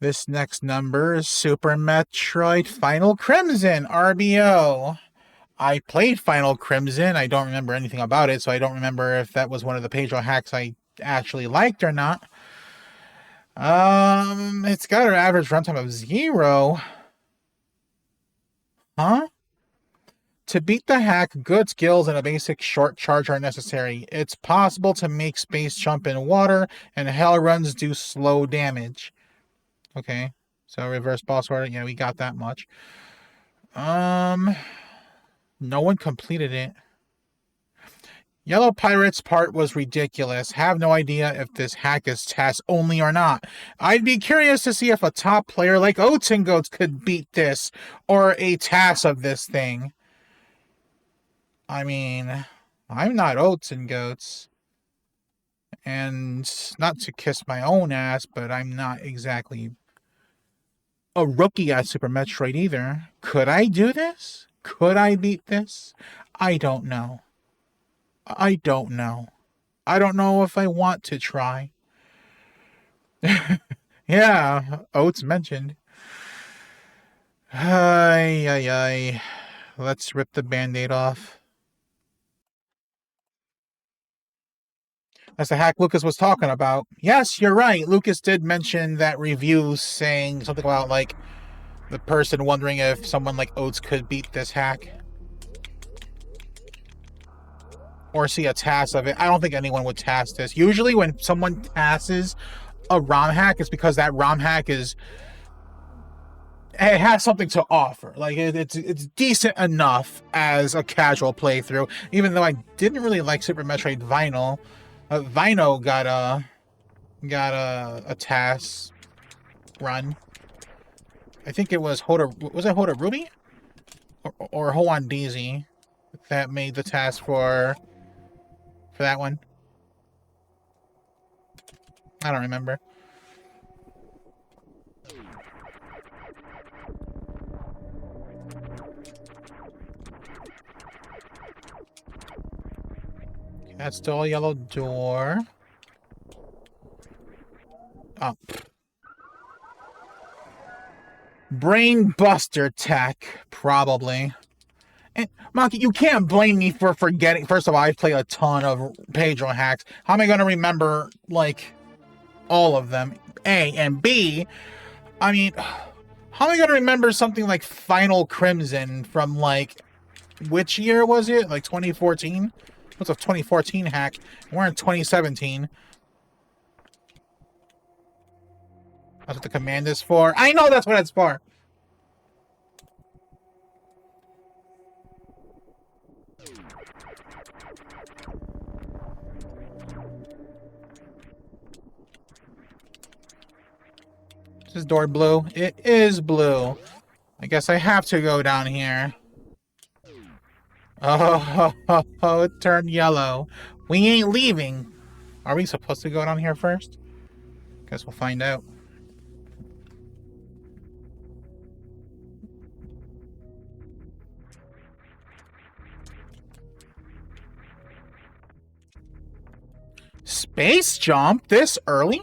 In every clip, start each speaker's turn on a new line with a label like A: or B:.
A: This next number is Super Metroid Final Crimson, RBO. I played Final Crimson. I don't remember anything about it, so I don't remember if that was one of the Pedro hacks I actually liked or not. It's got an average runtime of 0. Huh? To beat the hack, good skills and a basic short charge are necessary. It's possible to make space jump in water, and hell runs do slow damage. Okay, so reverse boss order. Yeah, we got that much. No one completed it. Yellow Pirate's part was ridiculous. Have no idea if this hack is task only or not. I'd be curious to see if a top player like Oats and Goats could beat this, or a task of this thing. I mean, I'm not Oats and Goats. And not to kiss my own ass, but I'm not exactly a rookie at Super Metroid either. Could I do this? Could I beat this? I don't know. I don't know. I don't know if I want to try. Yeah, Oats mentioned. Ay, ay, ay. Let's rip the band-aid off. That's the hack Lucas was talking about. Yes, you're right. Lucas did mention that review saying something about, like, the person wondering if someone like Oats could beat this hack. Or see a task of it. I don't think anyone would task this. Usually when someone tasks a ROM hack, it's because that ROM hack is... it has something to offer. Like, it's decent enough as a casual playthrough. Even though I didn't really like Super Metroid Vinyl. Vino got a task run. I think it was Hoda. Was it Hoda Ruby or Hoan Daisy that made the task for that one? I don't remember. That's still a yellow door. Oh. Brain buster tech, probably. And Maki, you can't blame me for forgetting. First of all, I play a ton of Pedro hacks. How am I going to remember, like, all of them? A, and B, I mean, how am I going to remember something like Final Crimson from, like, which year was it? Like 2014? What's a 2014 hack? We're in 2017. That's what the command is for. I know that's what it's for. Is this door blue? It is blue. I guess I have to go down here. Oh, it turned yellow. We ain't leaving. Are we supposed to go down here first? Guess we'll find out. Space jump this early?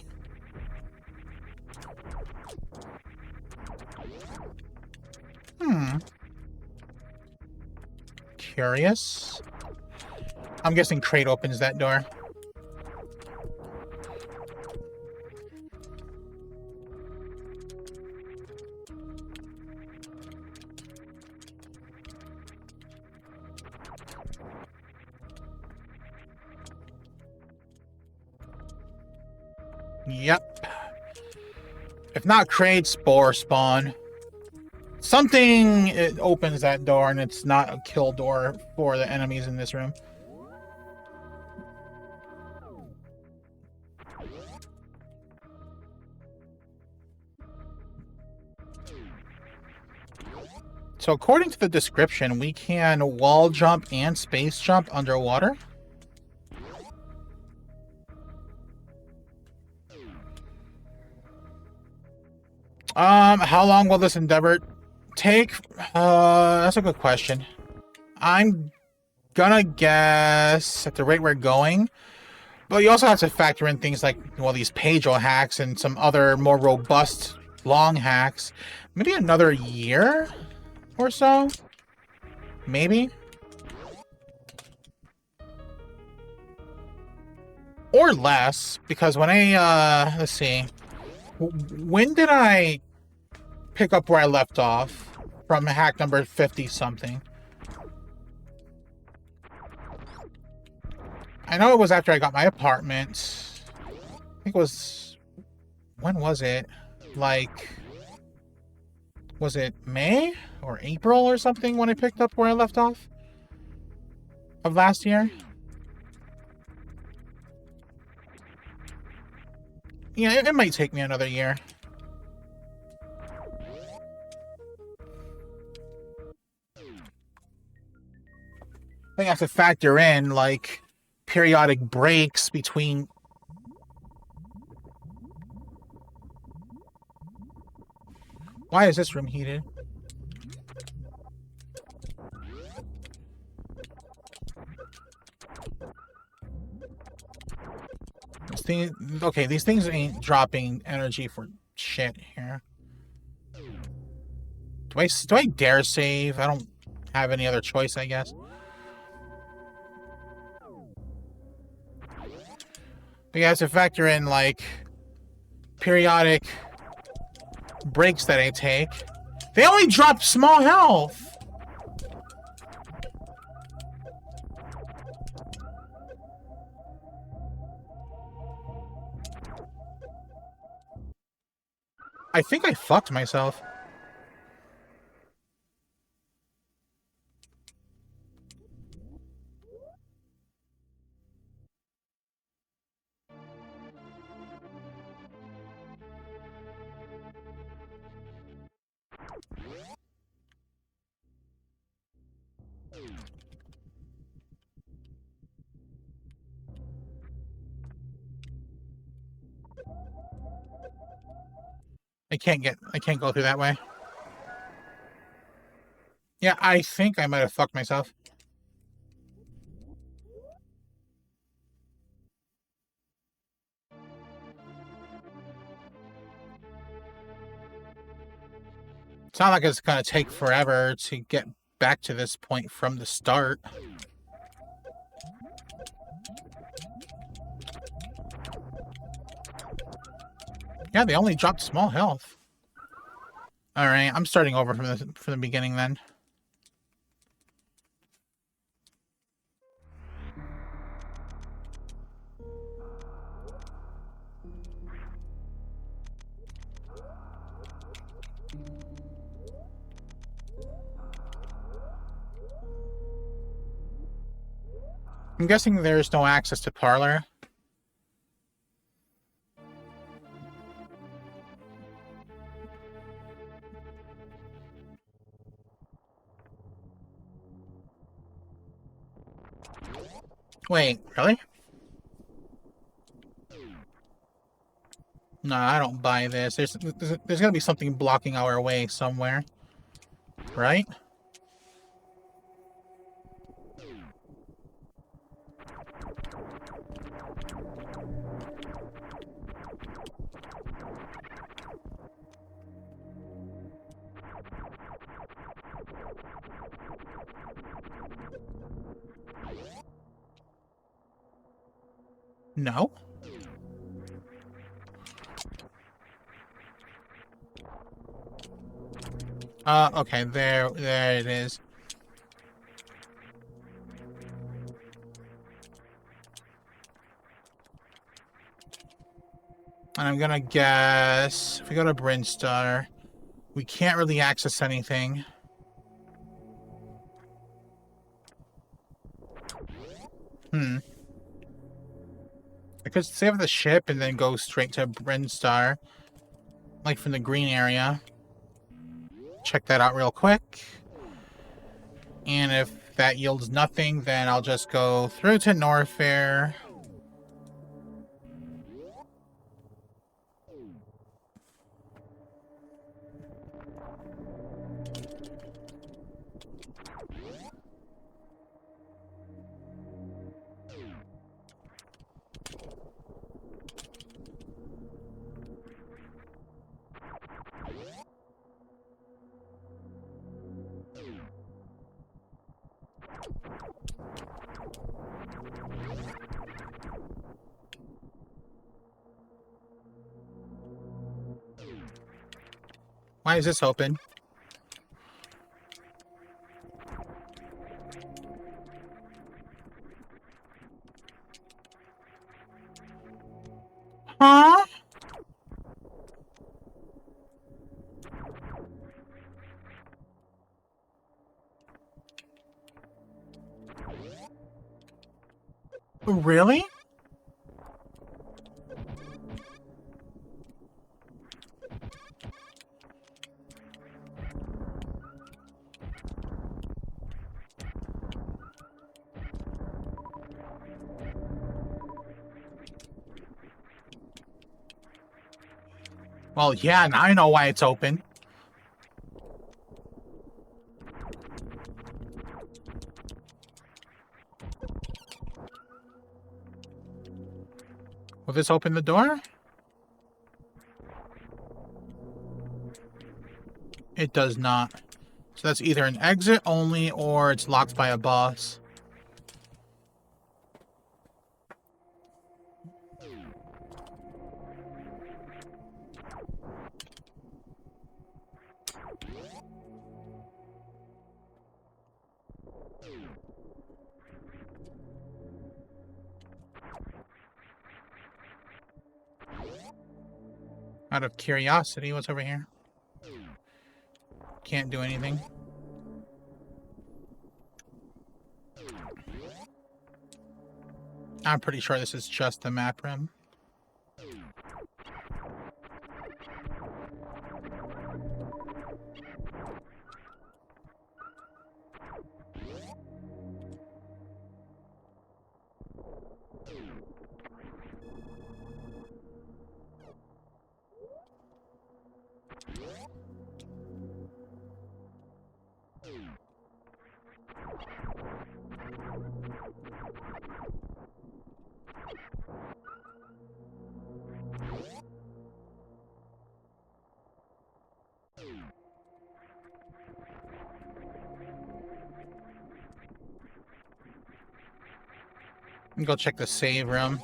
A: Curious. I'm guessing Crate opens that door. Yep. If not Crate, Spore spawn. Something it opens that door, and it's not a kill door for the enemies in this room. So according to the description, we can wall jump and space jump underwater. How long will this endeavor take? That's a good question. I'm gonna guess at the rate we're going. But you also have to factor in things like, well, these Pedro hacks and some other more robust long hacks. Maybe another year or so? Maybe? Or less, because when I, let's see. When did I pick up where I left off? From hack number 50-something. I know it was after I got my apartment. I think it was... When was it? Like... Was it May? Or April or something when I picked up where I left off? Of last year? Yeah, it might take me another year. I think I have to factor in, like, periodic breaks between... Why is this room heated? This thing... Okay, these things ain't dropping energy for shit here. Do I dare save? I don't have any other choice, I guess. But you have to factor in, like, periodic breaks that I take. They only drop small health! I think I fucked myself. I can't go through that way. Yeah, I think I might have fucked myself. It's not like it's gonna take forever to get back to this point from the start. Yeah, they only dropped small health. Alright, I'm starting over from the beginning then. I'm guessing there's no access to Parlor. Wait, really? No, I don't buy this. There's gonna be something blocking our way somewhere. Right? No? Okay, there it is. And I'm gonna guess, if we go to Brinstar, we can't really access anything. I could save the ship and then go straight to Brinstar, like from the green area. Check that out real quick. And if that yields nothing, then I'll just go through to Norfair. Why is this open? Huh? Really? Well, yeah, now I know why it's open. Will this open the door? It does not. So that's either an exit only or it's locked by a boss. Out of curiosity, what's over here? Can't do anything. I'm pretty sure this is just the map room. Let me go check the save room.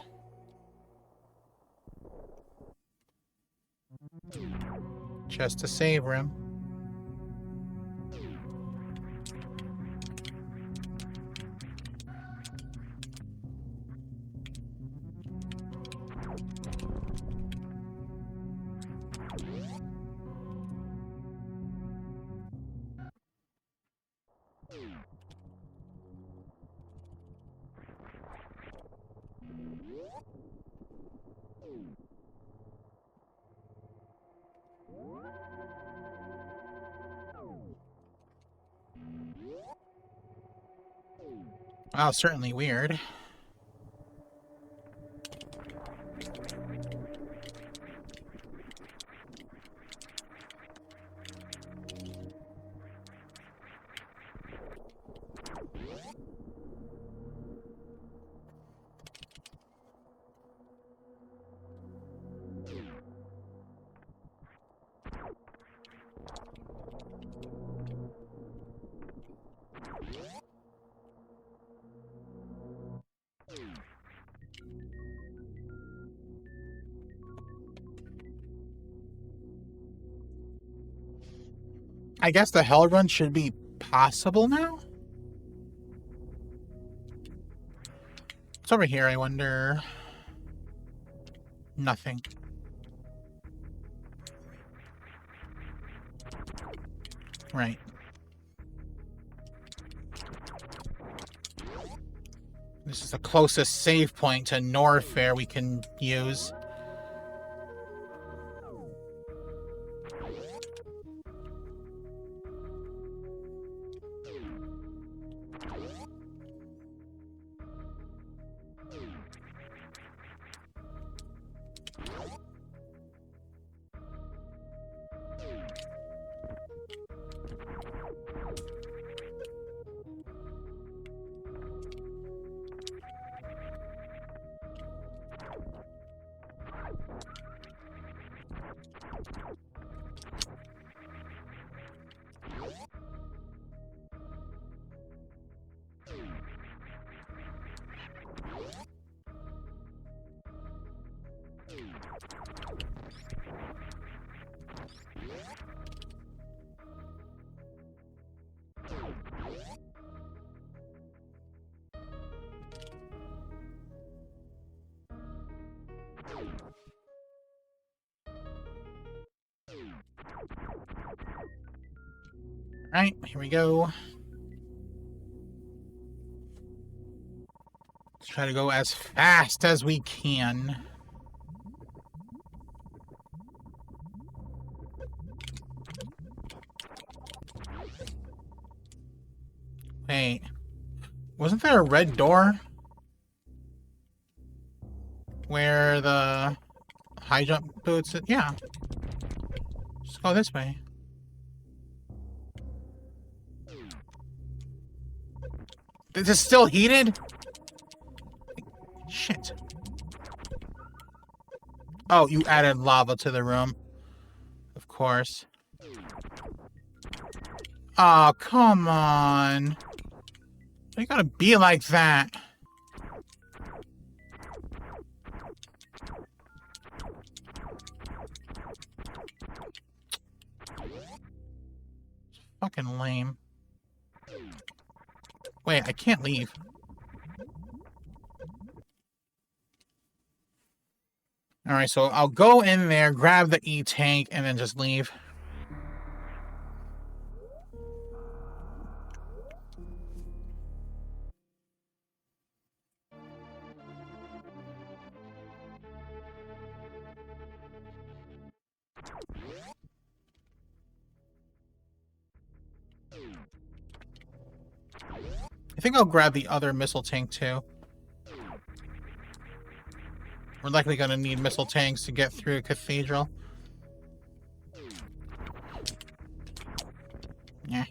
A: Just a save room. Wow, certainly weird. I guess the hell run should be possible now? What's over here, I wonder? Nothing. Right. This is the closest save point to Norfair we can use. Alright, here we go. Let's try to go as fast as we can. Wait. Wasn't there a red door? Where the high jump boots... Yeah. Just go this way. Is this still heated? Shit. Oh, you added lava to the room. Of course. Oh, come on. You gotta be like that. It's fucking lame. Wait, I can't leave. Alright, so I'll go in there, grab the E-tank, and then just leave. I think I'll grab the other missile tank, too. We're likely gonna need missile tanks to get through a cathedral. Yeah.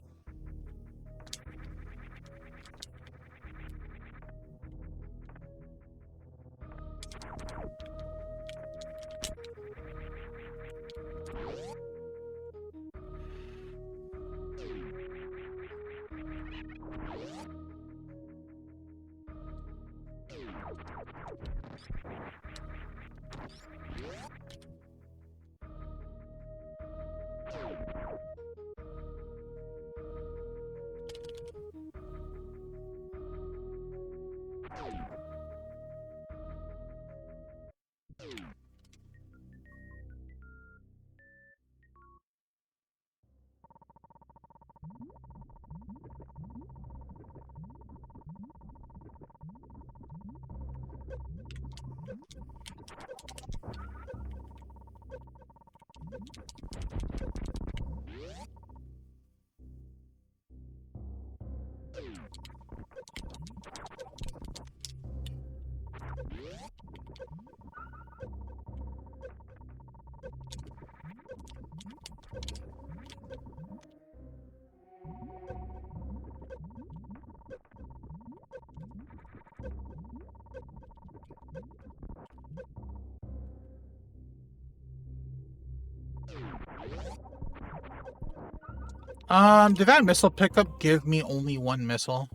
A: Did that missile pickup give me only one missile?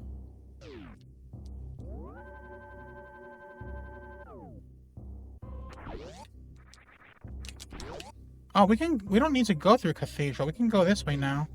A: Oh, we don't need to go through Cathedral. We can go this way now.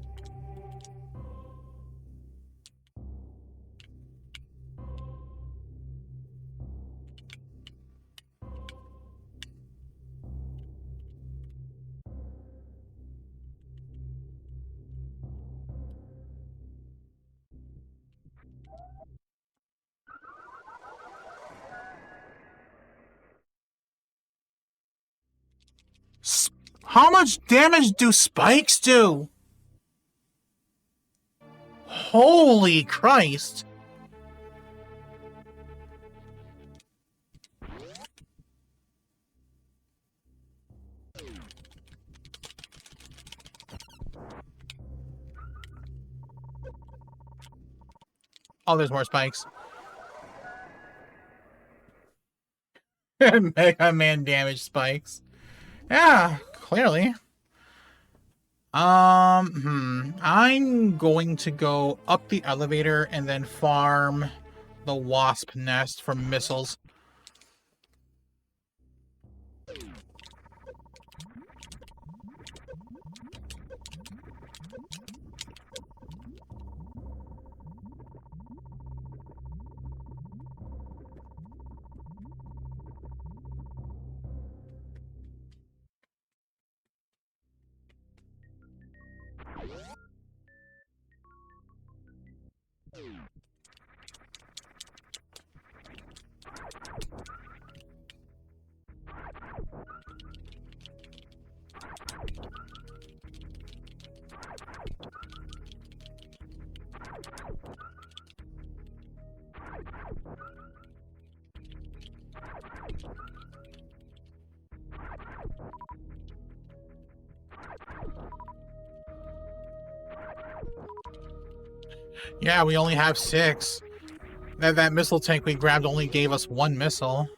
A: How much damage do spikes do? Holy Christ! Oh, there's more spikes. Mega Man damage spikes. Yeah, clearly. I'm going to go up the elevator and then farm the wasp nest for missiles. Yeah, we only have 6. That missile tank we grabbed only gave us 1 missile.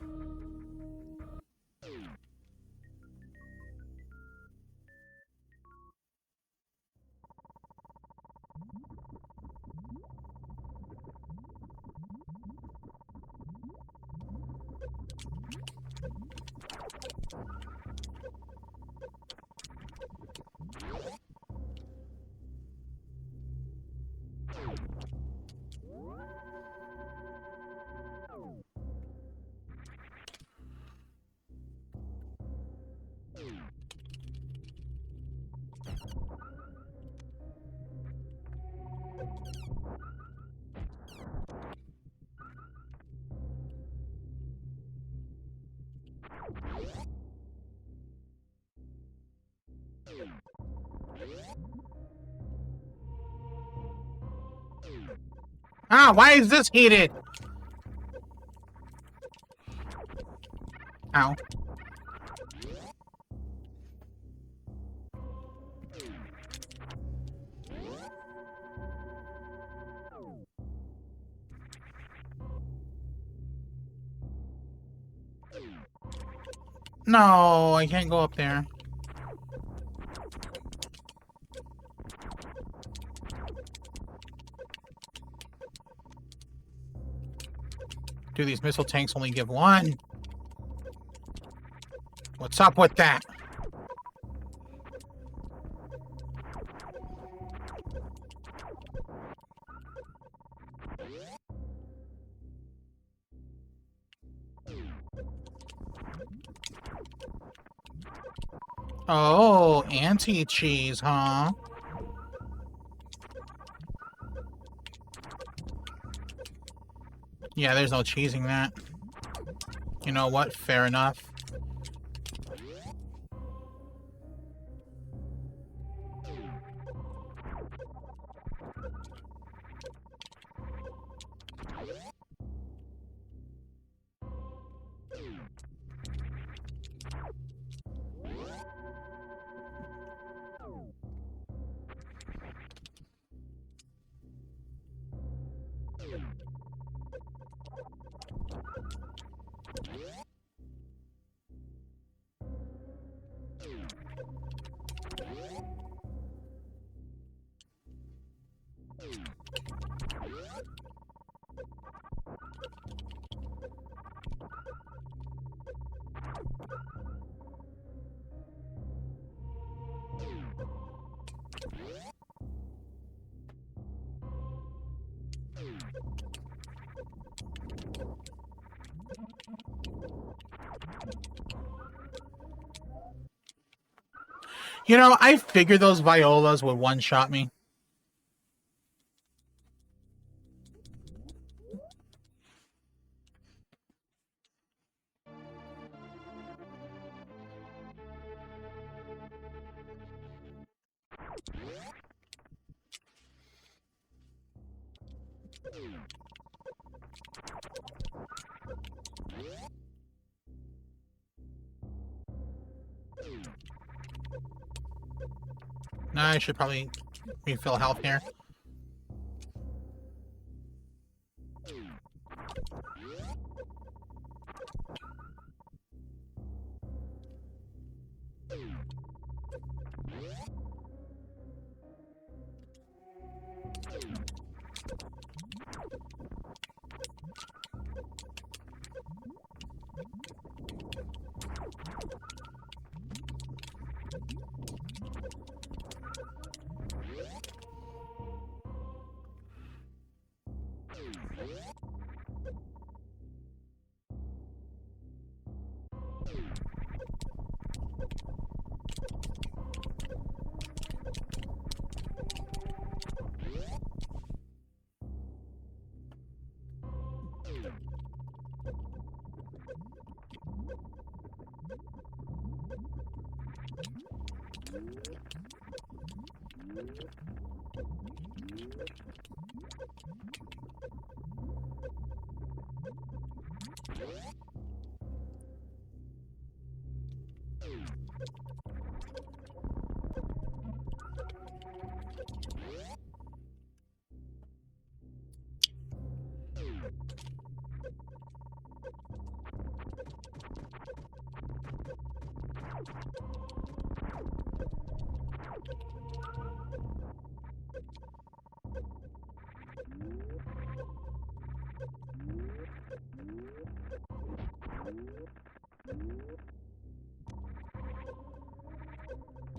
A: Ah, why is this heated? Ow. No, I can't go up there. Do these missile tanks only give 1? What's up with that? Oh, anti-cheese, huh? Yeah, there's no cheesing that. You know what? Fair enough. You know, I figured those violas would one-shot me. I should probably refill health here.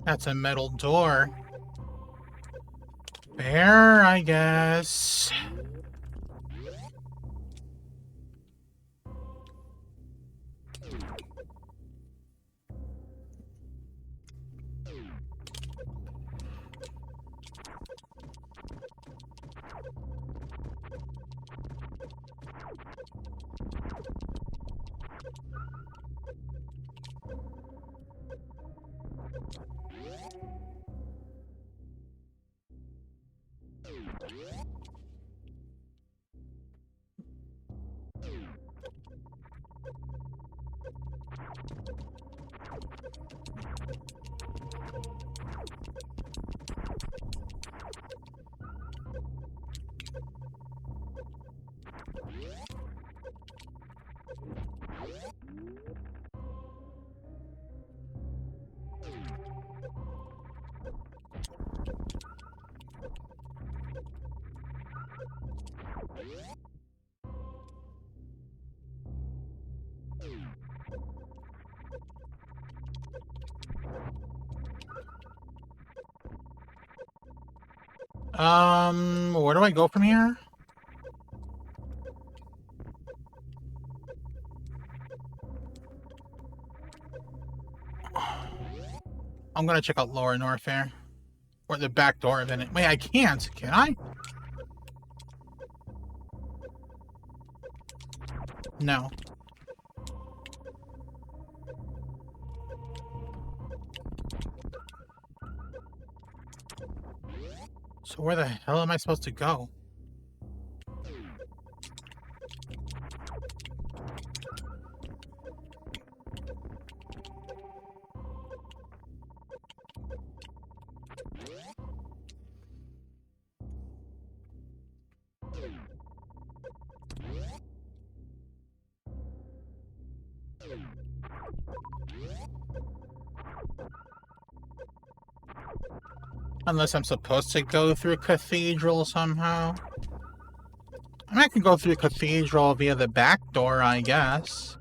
A: That's a metal door. Fair, I guess. Where do I go from here? I'm gonna check out Lower Norfair. Or the back door of it. Wait, I can't. Can I? No. So where the hell am I supposed to go? Unless I'm supposed to go through Cathedral somehow. I mean, I can go through Cathedral via the back door, I guess.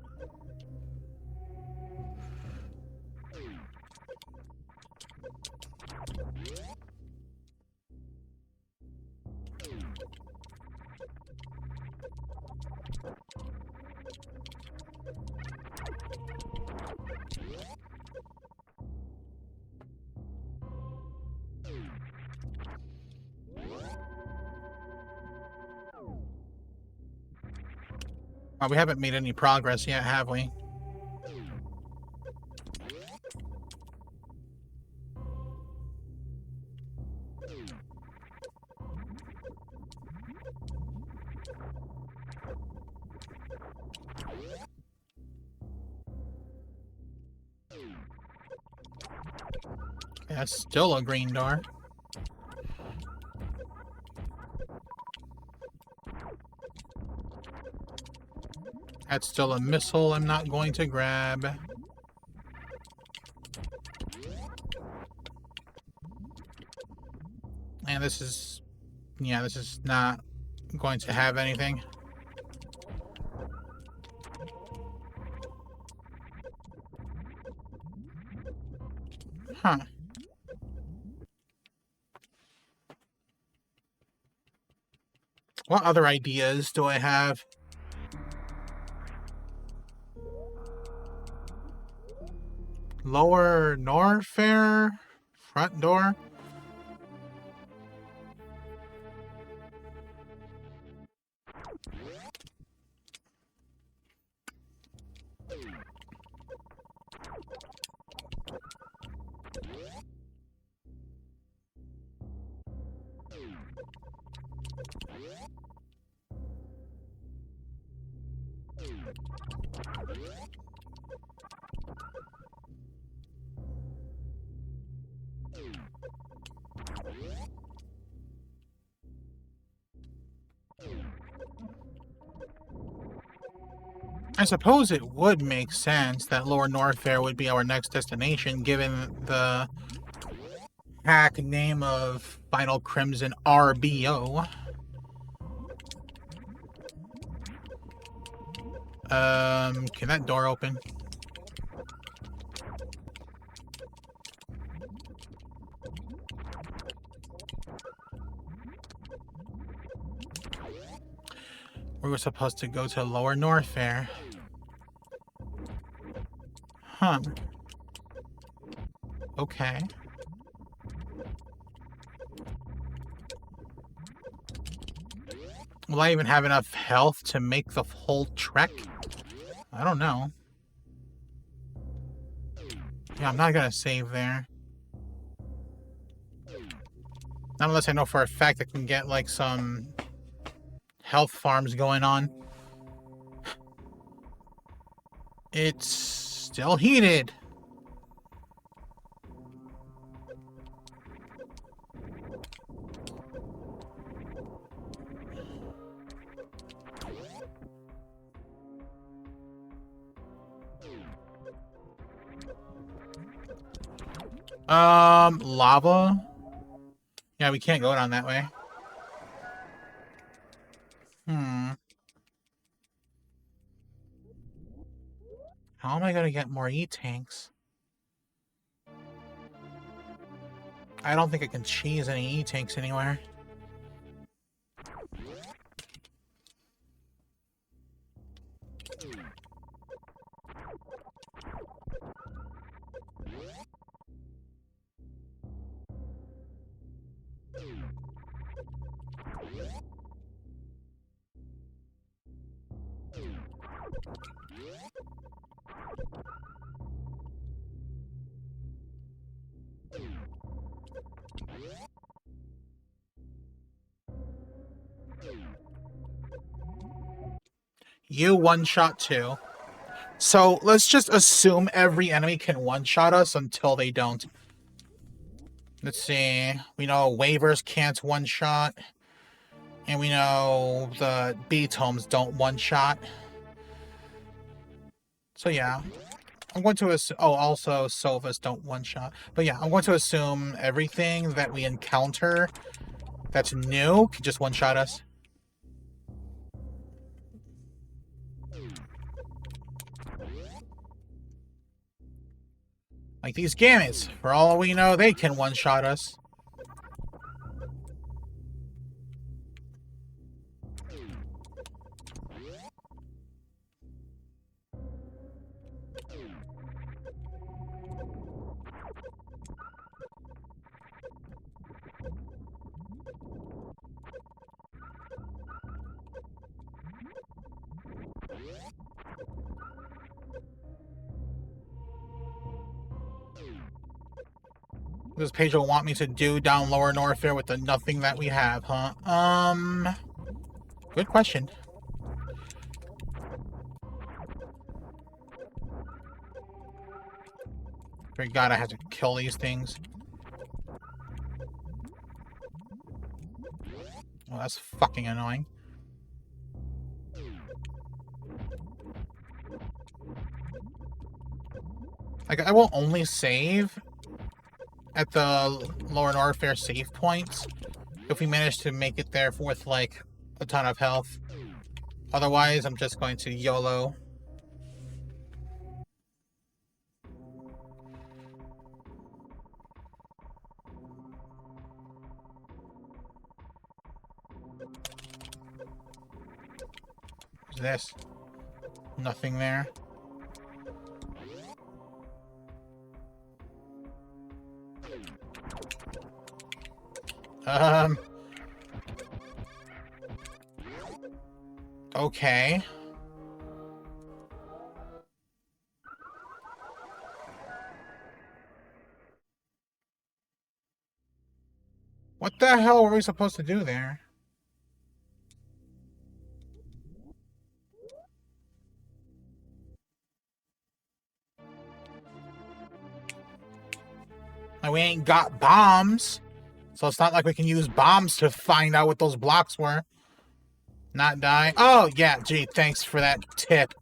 A: Well, we haven't made any progress yet, have we? That's still a green door. That's still a missile I'm not going to grab. And this is... yeah, this is not going to have anything. Huh. What other ideas do I have? Lower Norfair? Front door? I suppose it would make sense that Lower Norfair would be our next destination, given the hack name of Final Crimson RBO. Can that door open? We were supposed to go to Lower Norfair. Huh. Okay. Will I even have enough health to make the whole trek? I don't know. Yeah, I'm not gonna save there. Not unless I know for a fact I can get, like, some health farms going on. It's still heated. Lava? Yeah, we can't go down that way. How am I gonna get more E-tanks? I don't think I can cheese any E-tanks anywhere. You one-shot too. So let's just assume every enemy can one-shot us until they don't. Let's see. We know waivers can't one-shot. And we know the B-tomes don't one-shot. So yeah. I'm going to assume... Oh, also Sovas don't one-shot. But yeah, I'm going to assume everything that we encounter that's new can just one-shot us. Like these gammets. For all we know, they can one-shot us. What does Pedro want me to do down Lower Norfair with the nothing that we have, huh? Good question. Thank God I had to kill these things. Oh, that's fucking annoying. Like, I will only save at the Lower Norfair save points if we manage to make it there with, like, a ton of health. Otherwise, I'm just going to YOLO. What's this? Nothing there. Okay. What the hell were we supposed to do there? Like, we ain't got bombs. So it's not like we can use bombs to find out what those blocks were. Not die. Oh, yeah, gee, thanks for that tip.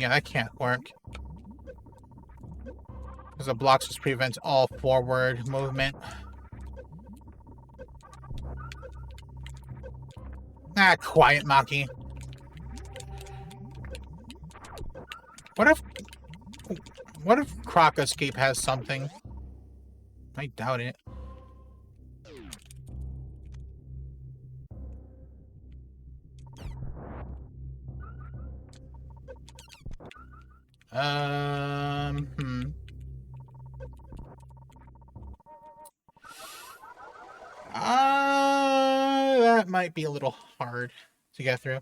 A: Yeah, that can't work. Because the blocks just prevents all forward movement. Ah, quiet, Maki. What if Croc Escape has something? I doubt it. Hmm. That might be a little hard to get through.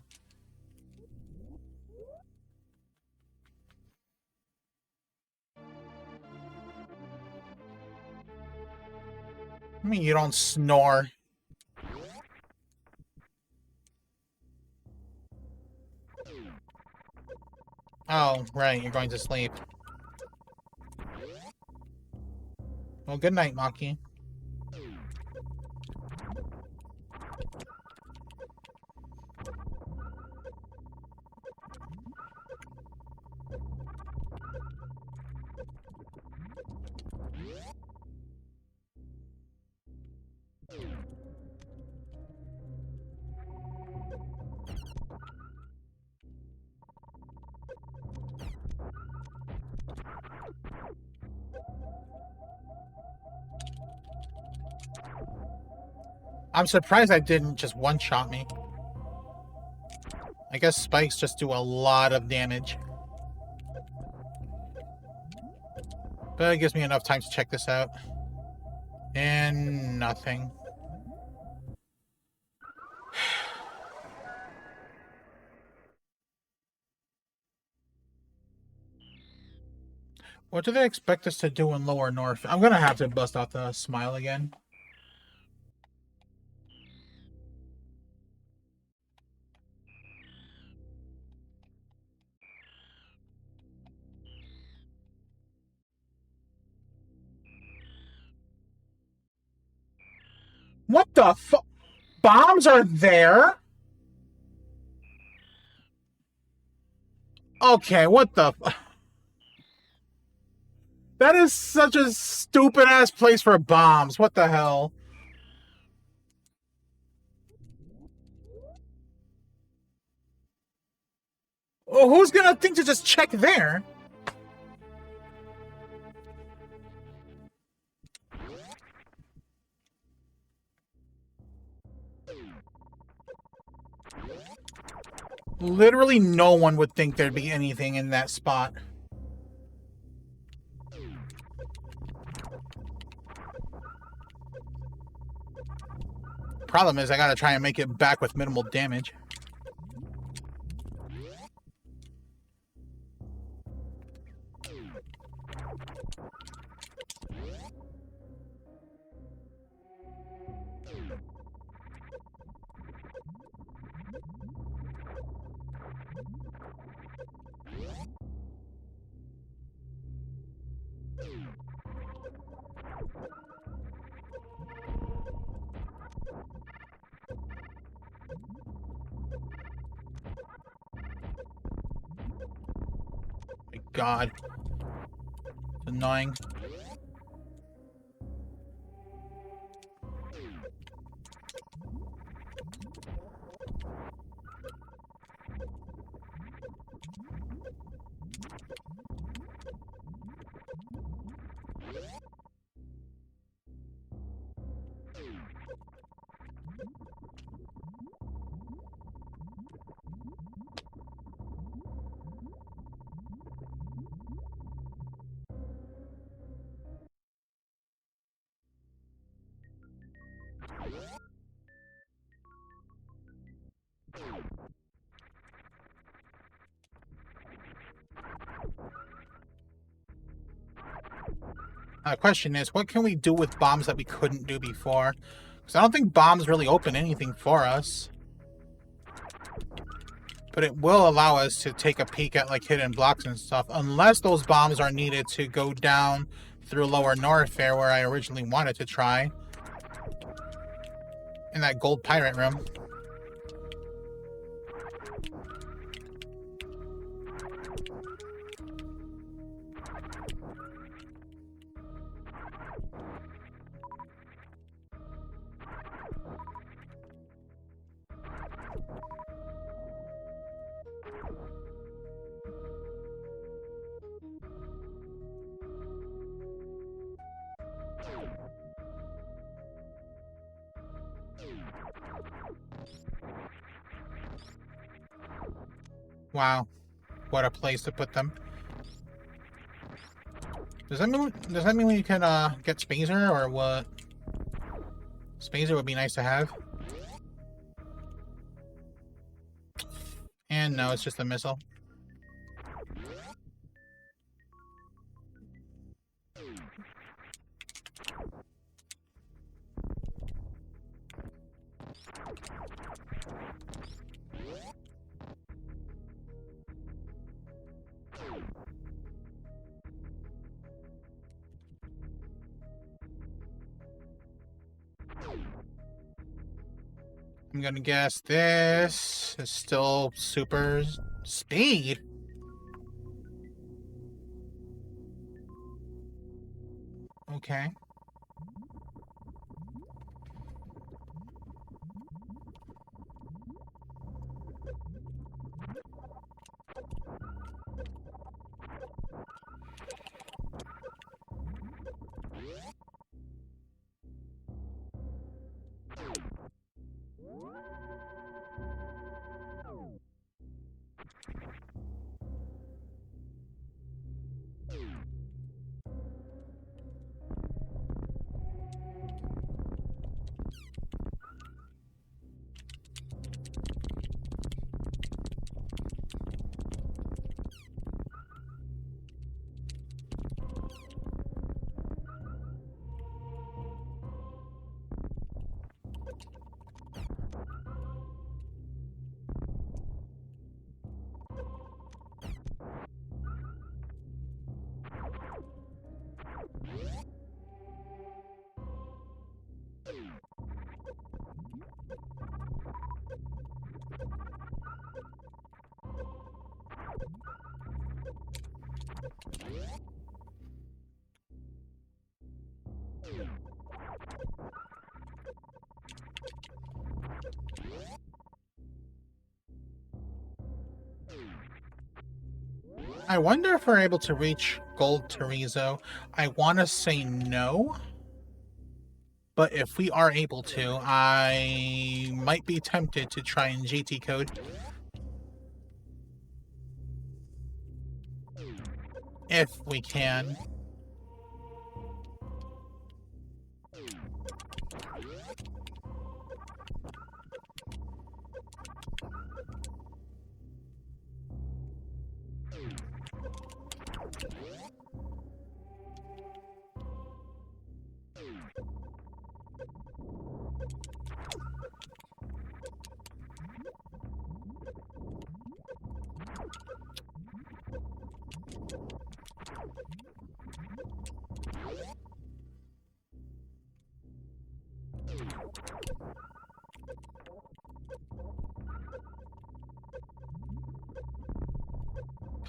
A: I mean, you don't snore. Oh, right, you're going to sleep. Well, good night, Maki. I'm surprised I didn't just one-shot me. I guess spikes just do a lot of damage. But it gives me enough time to check this out. And nothing. What do they expect us to do in Lower North? I'm gonna have to bust out the smile again. What the fuck? Bombs are there? Okay, what the... That is such a stupid-ass place for bombs. What the hell? Oh, who's gonna think to just check there? Literally no one would think there'd be anything in that spot. Problem is, I gotta try and make it back with minimal damage. My God. It's annoying. The question is, what can we do with bombs that we couldn't do before? Because I don't think bombs really open anything for us. But it will allow us to take a peek at like hidden blocks and stuff, unless those bombs are needed to go down through Lower North there where I originally wanted to try. In that gold pirate room. Wow. What a place to put them. Does that mean we can get Spazer or what? Spazer would be nice to have. And no, it's just a missile. I'm gonna guess this is still super speed. Okay. I wonder if we're able to reach Gold Terrizzo. I want to say no. But if we are able to, I might be tempted to try and GT code. If we can.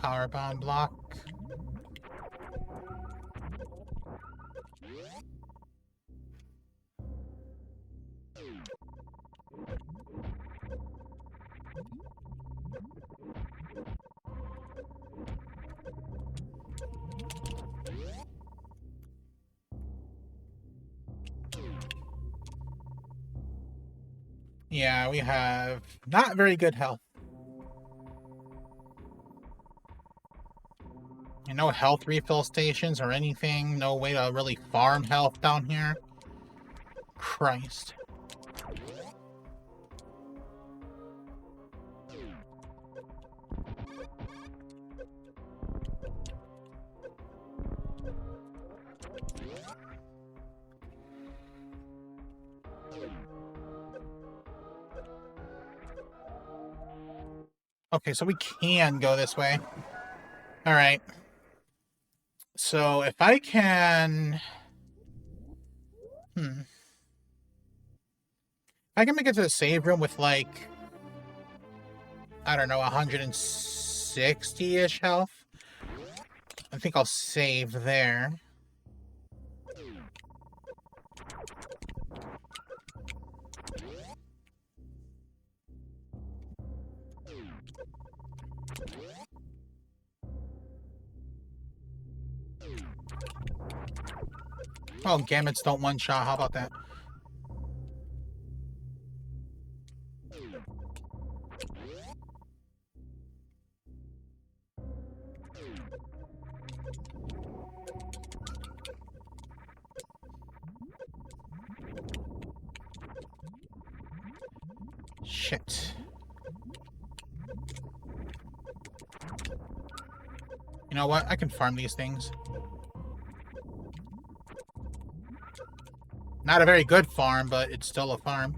A: Power bomb block. Yeah, we have not very good health. And no health refill stations or anything. No way to really farm health down here. Christ. Okay, so we can go this way. Alright. So if I can... If I can make it to the save room with like... I don't know, 160-ish health. I think I'll save there. Oh, gamuts don't one-shot. How about that? Shit. You know what? I can farm these things. Not a very good farm, but it's still a farm.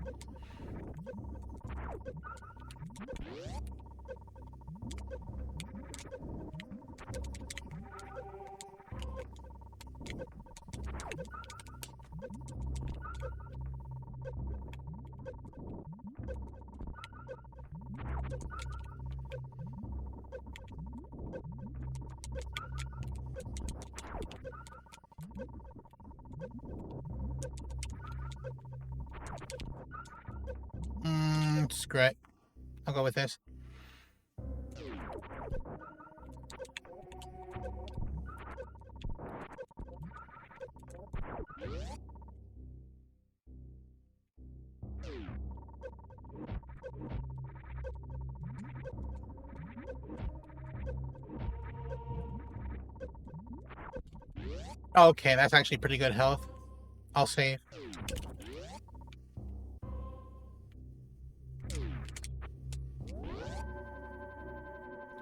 A: Screw it. I'll go with this. Okay, that's actually pretty good health. I'll save.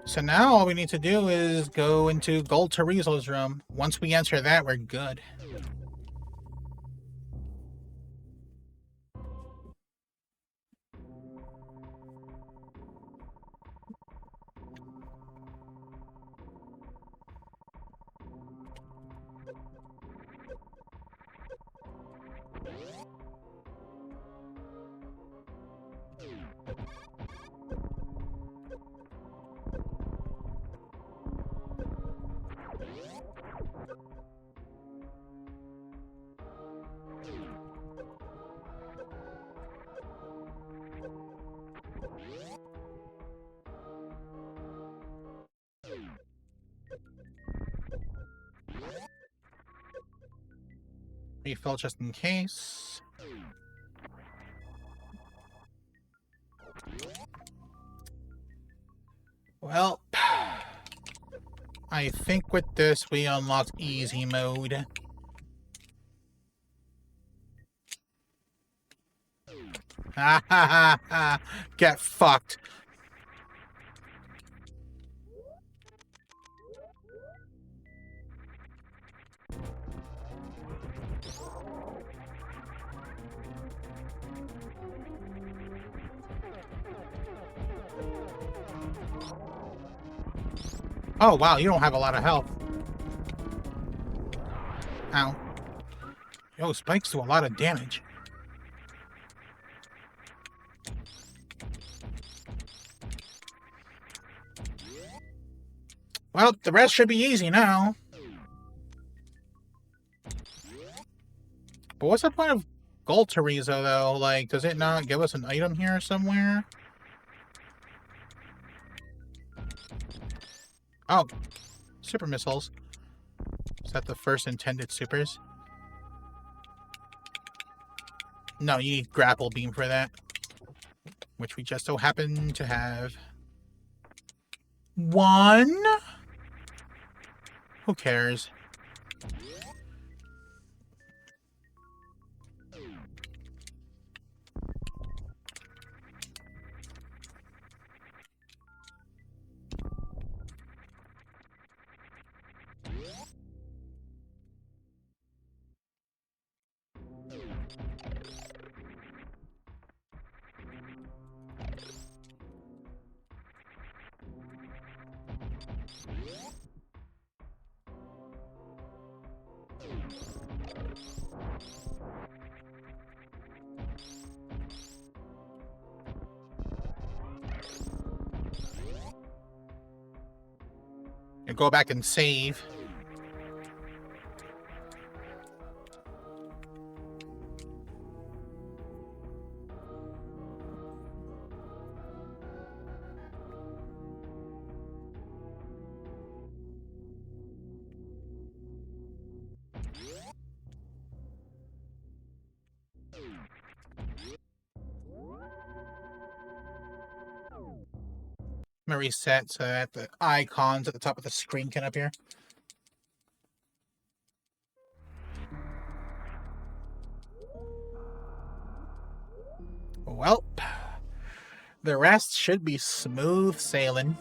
A: So now all we need to do is go into Gold Terizo's room. Once we enter that, we're good. Refill just in case. Well, I think with this we unlocked easy mode. Ha ha ha ha! Get fucked. Oh wow, you don't have a lot of health. Ow. Yo, spikes do a lot of damage. Well, the rest should be easy now. But what's the point of Gold Terizo, though? Like, does it not give us an item here somewhere? Oh, super missiles. Is that the first intended supers? No, you need grapple beam for that. Which we just so happen to have. One? Who cares? And go back and save. I'm gonna reset so that the icons at the top of the screen can appear. Well, The rest should be smooth sailing.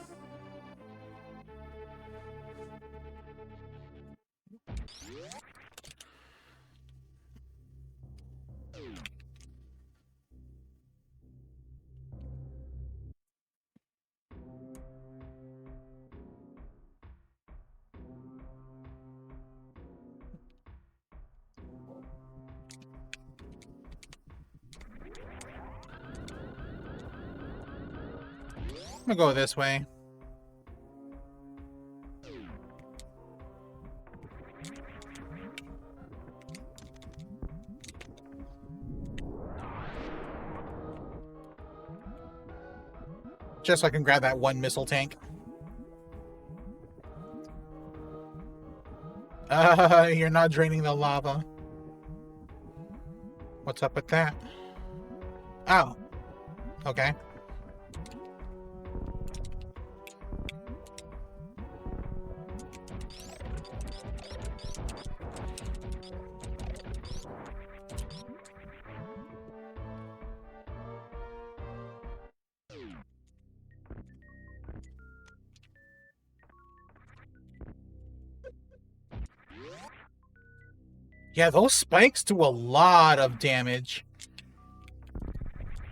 A: I'm gonna go this way. Just so I can grab that one missile tank. You're not draining the lava. What's up with that? Oh. Okay. Yeah, those spikes do a lot of damage.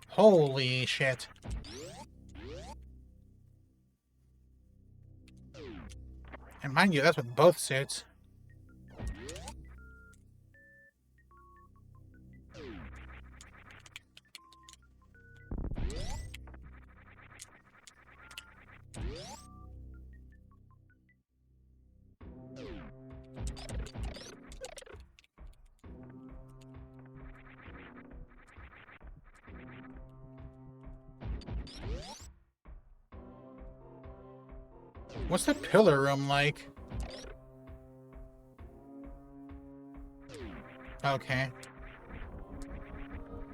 A: Holy shit. And mind you, that's with both suits. What's the pillar room like? Okay.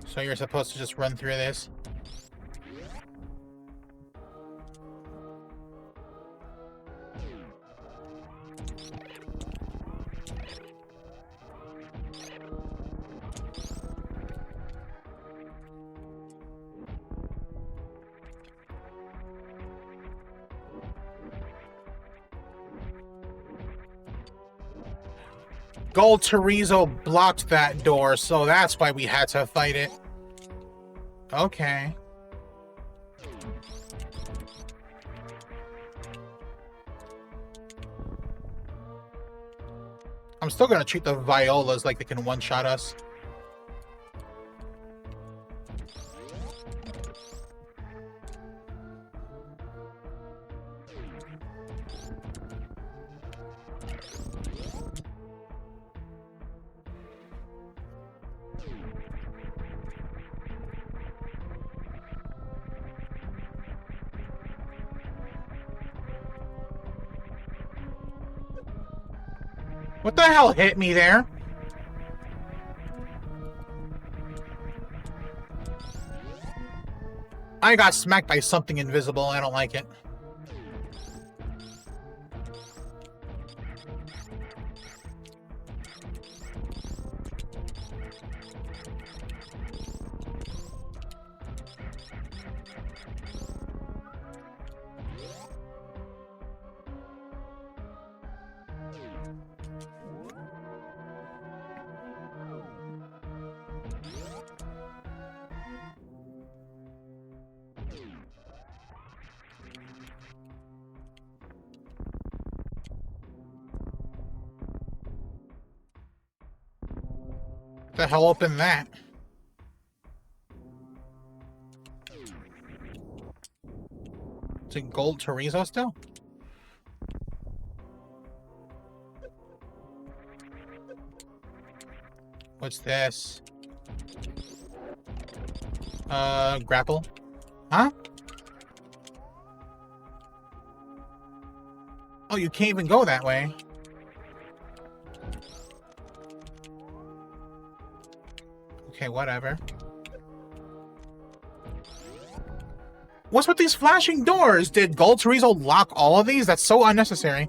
A: So you're supposed to just run through this? Gold Chorizo blocked that door, so that's why we had to fight it. Okay. I'm still gonna treat the Violas like they can one-shot us. What the hell hit me there? I got smacked by something invisible. I don't like it. What the hell opened that? Is it gold chorizo still? What's this? Grapple? Huh? Oh, you can't even go that way. Okay, whatever. What's with these flashing doors? Did Gold Chorizo lock all of these? That's so unnecessary.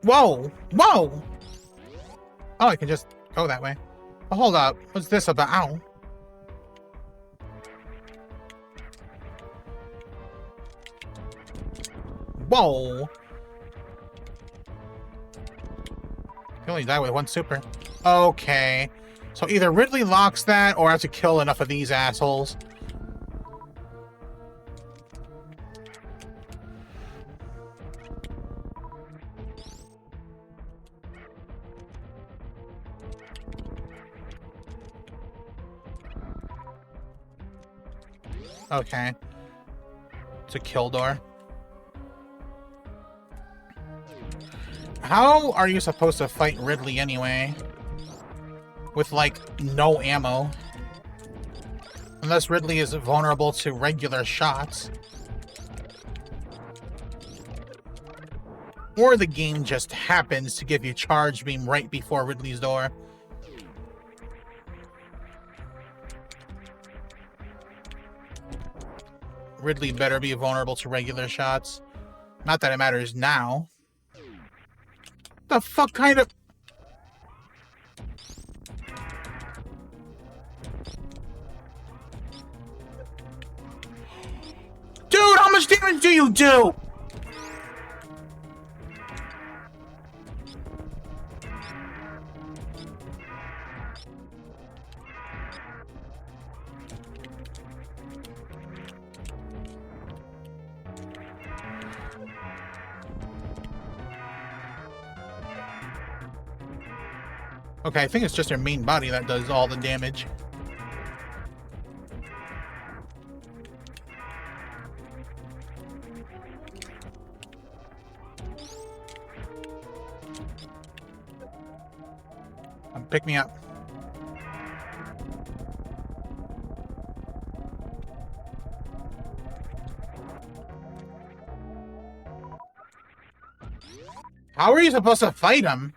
A: Whoa! Whoa! Oh, I can just go that way. Oh, hold up. What's this about? Ow. Whoa. You only die with one super. Okay. So either Ridley locks that, or I have to kill enough of these assholes. Okay. It's a kill door. How are you supposed to fight Ridley anyway? With, like, no ammo. Unless Ridley is vulnerable to regular shots. Or the game just happens to give you charge beam right before Ridley's door. Ridley better be vulnerable to regular shots. Not that it matters now. The fuck kind of... Dude, how much damage do you do? Okay, I think it's just your main body that does all the damage. Pick me up. How are you supposed to fight him?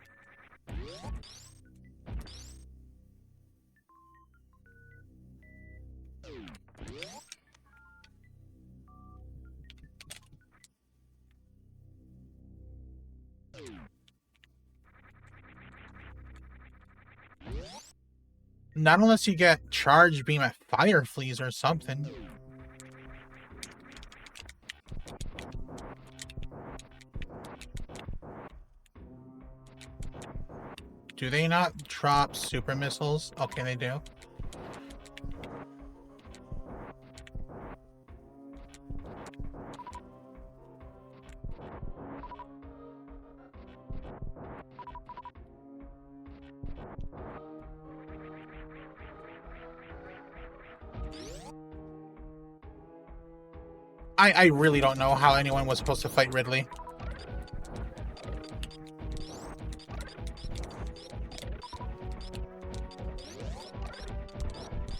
A: Not unless you get charge beam at fire fleas or something. Do they not drop super missiles? Okay, they do. I really don't know how anyone was supposed to fight Ridley.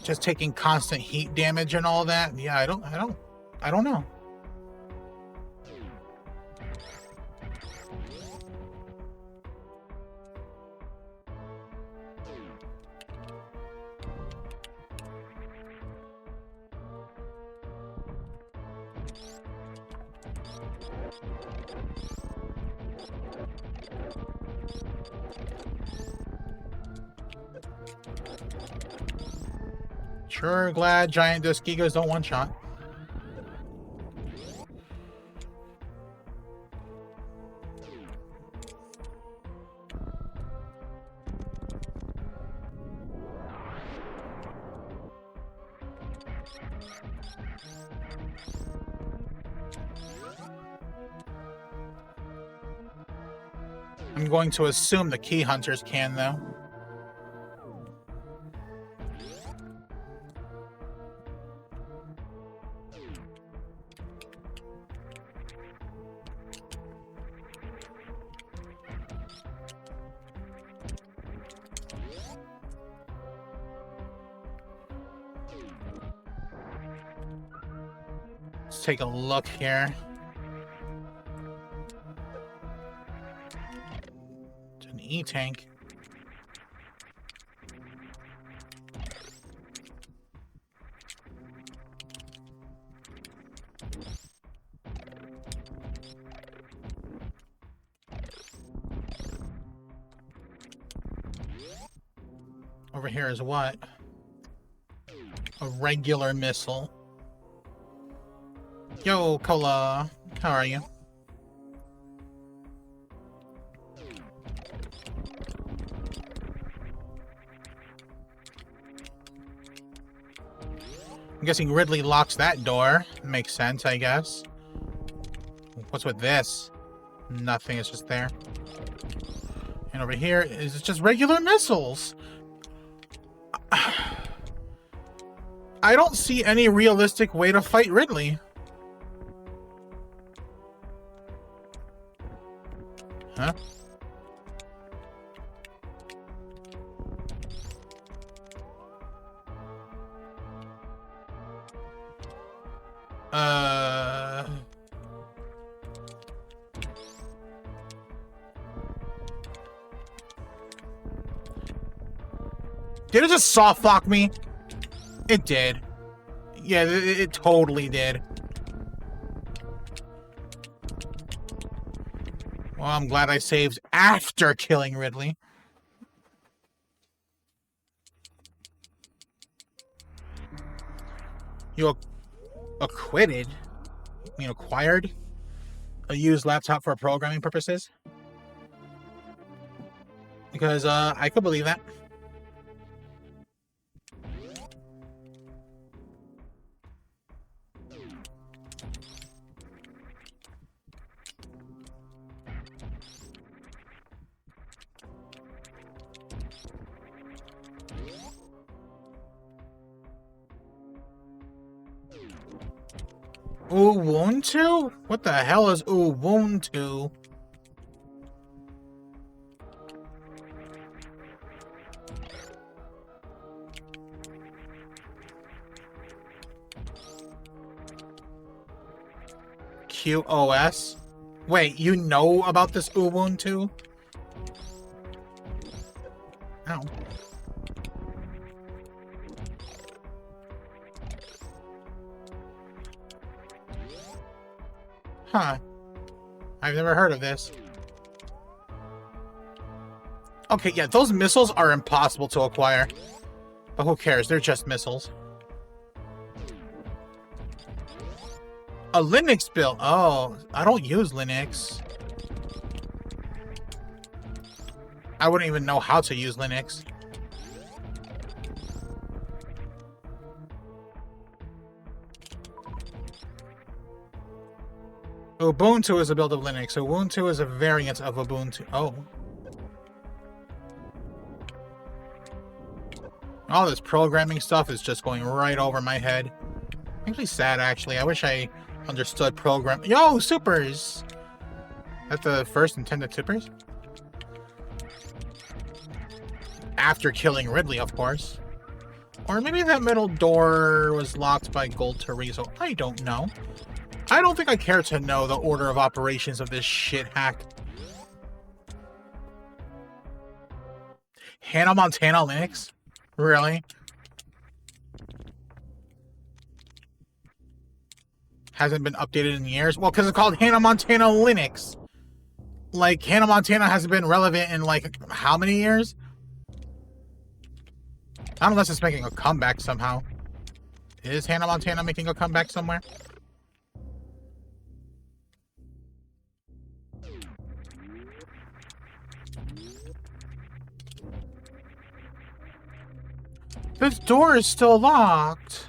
A: Just taking constant heat damage and all that. Yeah, I don't know. Sure glad giant disc egos don't one-shot. I'm going to assume the key hunters can, though. Let's take a look here. It's an E-tank. Over here is what? A regular missile. Yo, Cola. How are you? I'm guessing Ridley locks that door. Makes sense, I guess. What's with this? Nothing, it's just there. And over here is just regular missiles. I don't see any realistic way to fight Ridley. Huh? Did it just soft lock me? It did. Yeah, it totally did. Well, I'm glad I saved after killing Ridley. You acquitted? You mean acquired? A used laptop for programming purposes? Because, I could believe that. Ubuntu? What the hell is Ubuntu? QoS? Wait, you know about this Ubuntu? Ow. Huh. I've never heard of this. Okay, yeah, those missiles are impossible to acquire. But who cares? They're just missiles. A Linux build. Oh, I don't use Linux. I wouldn't even know how to use Linux. Ubuntu is a build of Linux. Ubuntu is a variant of Ubuntu. Oh. All this programming stuff is just going right over my head. Actually sad, actually. I wish I understood program. Yo, supers! That's the first intended supers? After killing Ridley, of course. Or maybe that middle door was locked by Gold Teresa. I don't know. I don't think I care to know the order of operations of this shit hack. Hannah Montana Linux? Really? Hasn't been updated in years? Well, because it's called Hannah Montana Linux. Like, Hannah Montana hasn't been relevant in, like, how many years? Unless it's making a comeback somehow. Is Hannah Montana making a comeback somewhere? This door is still locked.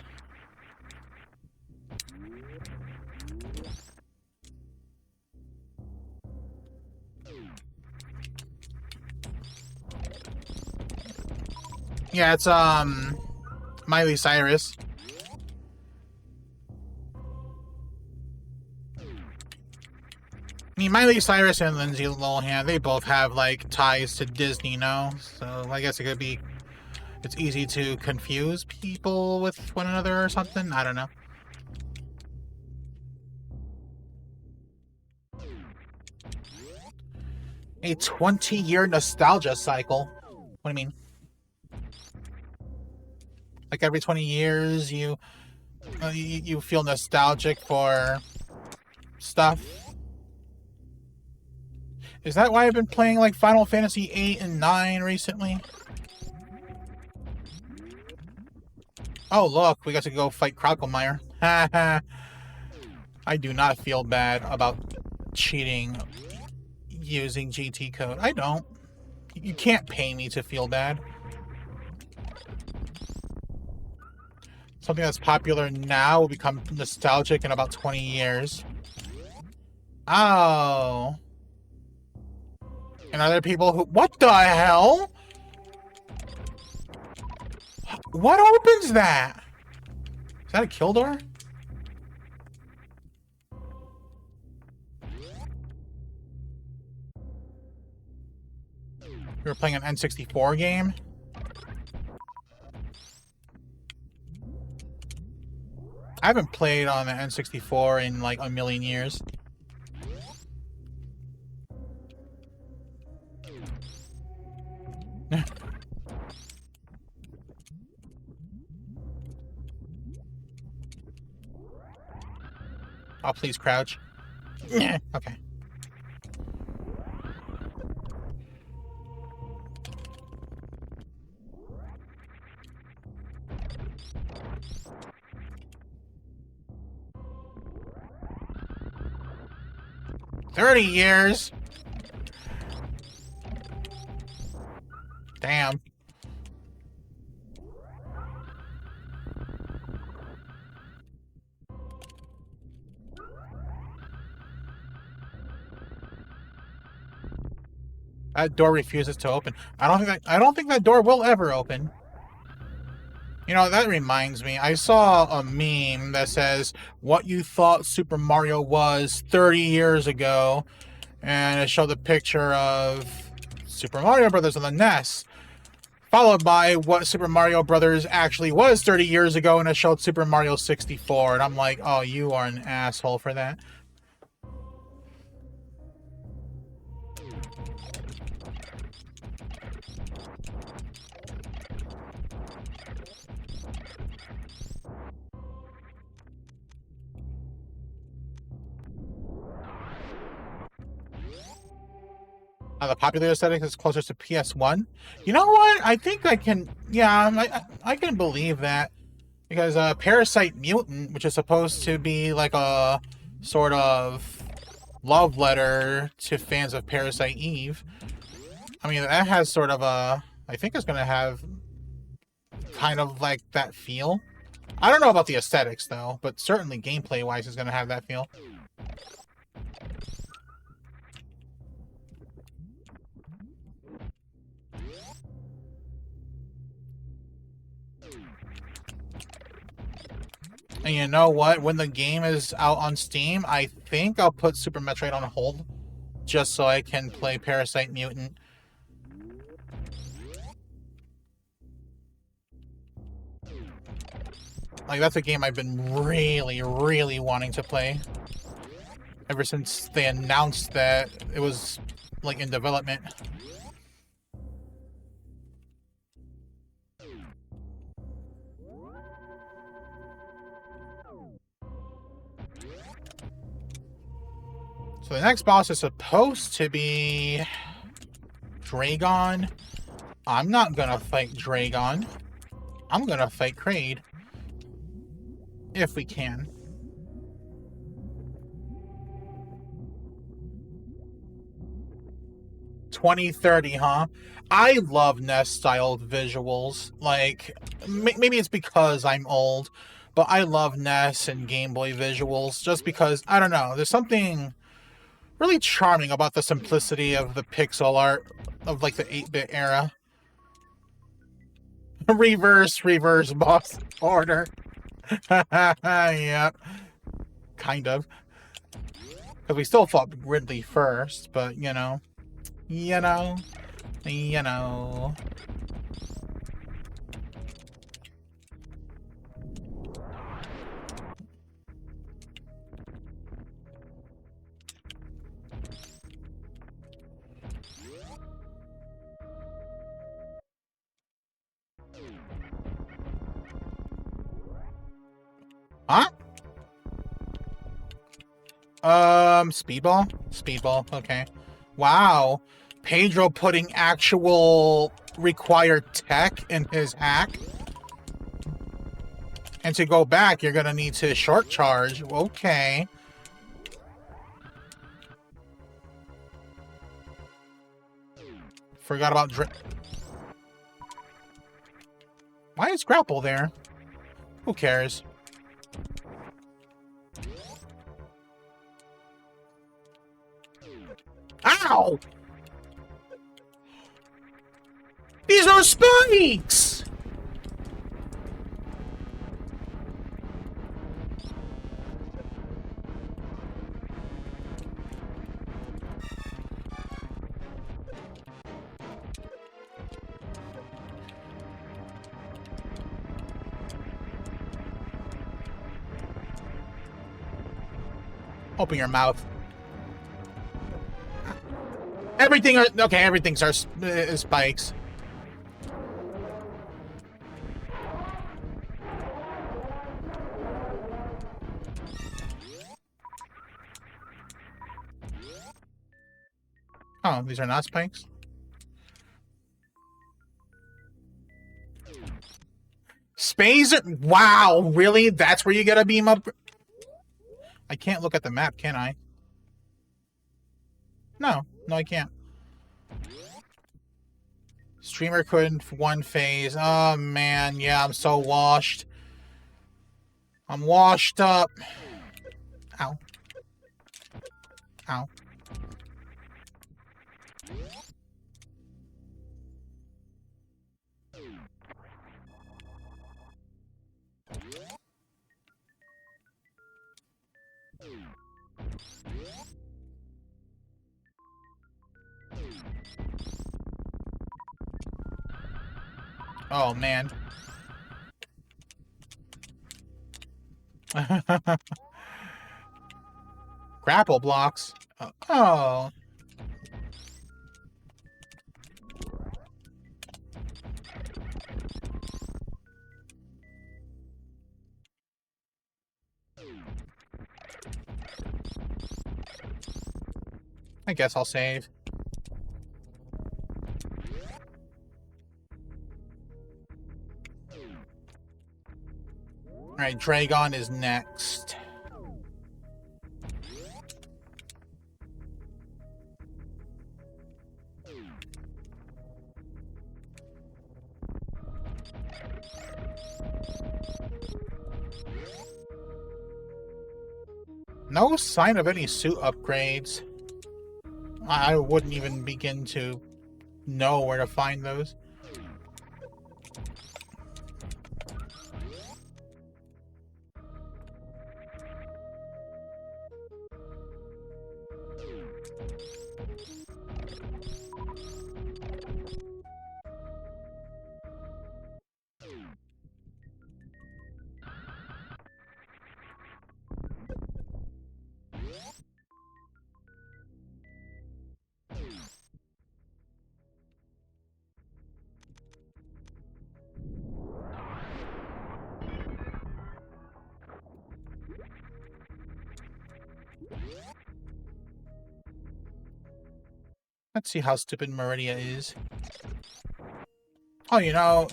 A: Yeah, it's, Miley Cyrus. I mean, Miley Cyrus and Lindsay Lohan, they both have, like, ties to Disney now. So, I guess it could be... It's easy to confuse people with one another or something. I don't know. A 20-year nostalgia cycle. What do you mean? Like every 20 years, you feel nostalgic for stuff. Is that why I've been playing like Final Fantasy 8 and 9 recently? Oh, look, we got to go fight Crocomire. I do not feel bad about cheating using GT code. I don't. You can't pay me to feel bad. Something that's popular now will become nostalgic in about 20 years. Oh. And other people who... What the hell? What opens that? Is that a kill door? We were playing an N64 game? I haven't played on the N64 in like a million years. Oh, please crouch. Okay. $30. Damn. That door refuses to open. I don't think that door will ever open. You know, that reminds me. I saw a meme that says what you thought Super Mario was 30 years ago, and it showed the picture of Super Mario Brothers on the NES, followed by what Super Mario Brothers actually was 30 years ago, and it showed Super Mario 64. And I'm like, oh, you are an asshole for that. The popular aesthetic is closer to PS1. You know what? I think I can. Yeah, I can believe that because Parasite Mutant, which is supposed to be like a sort of love letter to fans of Parasite Eve. I mean, that has sort of a. I think it's gonna have kind of like that feel. I don't know about the aesthetics though, but certainly gameplay-wise, is gonna have that feel. And you know what? When the game is out on Steam, I think I'll put Super Metroid on hold just so I can play Parasite Mutant. Like, that's a game I've been really, really wanting to play ever since they announced that it was, like, in development. So the next boss is supposed to be Dragon. I'm not gonna fight Dragon. I'm gonna fight Kraid. If we can. $20.30, huh? I love NES-styled visuals. Like, maybe it's because I'm old, but I love NES and Game Boy visuals just because, I don't know, there's something really charming about the simplicity of the pixel art of like the 8-bit era. reverse boss order. Yeah, kind of. Because we still fought Ridley first, but you know. Huh? Speedball? Speedball, okay. Wow. Pedro putting actual required tech in his hack? And to go back, you're gonna need to short charge. Okay. Forgot about Why is grapple there? Who cares? Ow! These are spikes! Open your mouth. Everything are okay. Everything's our spikes. Oh, these are not spikes. Spazer. Wow, really? That's where you gotta beam up. I can't look at the map, can I? No, I can't. Streamer couldn't one phase. Oh man, yeah, I'm so washed. I'm washed up. Ow. Ow. Oh man. Grapple blocks. Oh. I guess I'll save. Alright, Dragon is next. No sign of any suit upgrades. I wouldn't even begin to know where to find those. Let's see how stupid Meridia is. Oh, you know,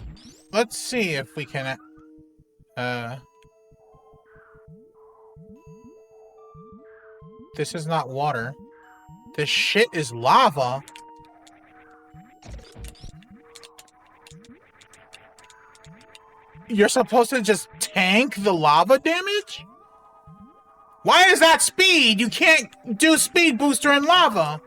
A: let's see if we can, this is not water. This shit is lava. You're supposed to just tank the lava damage? Why is that speed? You can't do speed booster in lava.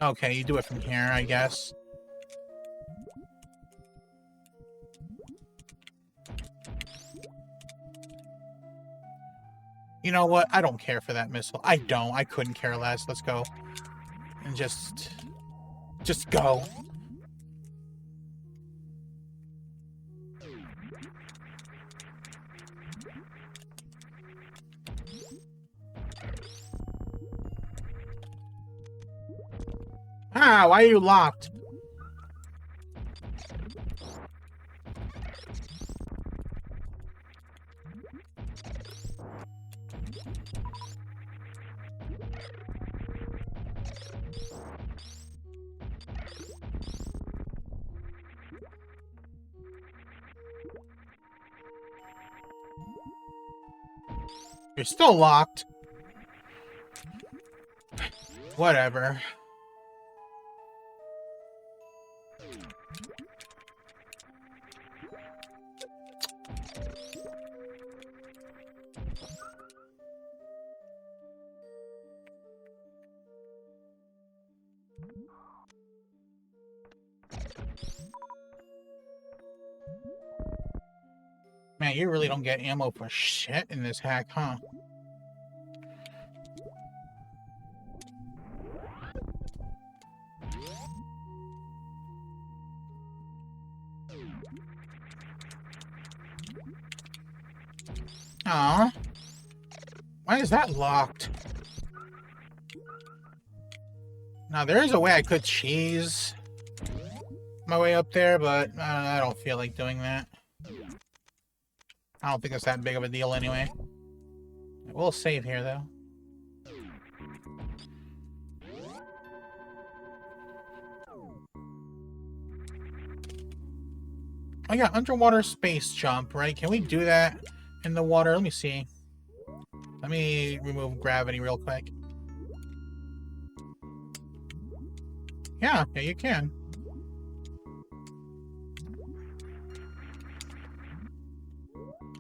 A: Okay, you do it from here, I guess. You know what? I don't care for that missile. I don't. I couldn't care less. Let's go. And just go. Ah, why are you locked? You're still locked. Whatever. Man, you really don't get ammo for shit in this hack, huh? Aw. Why is that locked? Now, there is a way I could cheese my way up there, but I don't feel like doing that. I don't think it's that big of a deal anyway. We'll save here, though. Oh yeah, underwater space jump, right? Can we do that in the water? Let me see. Let me remove gravity real quick. Yeah, you can.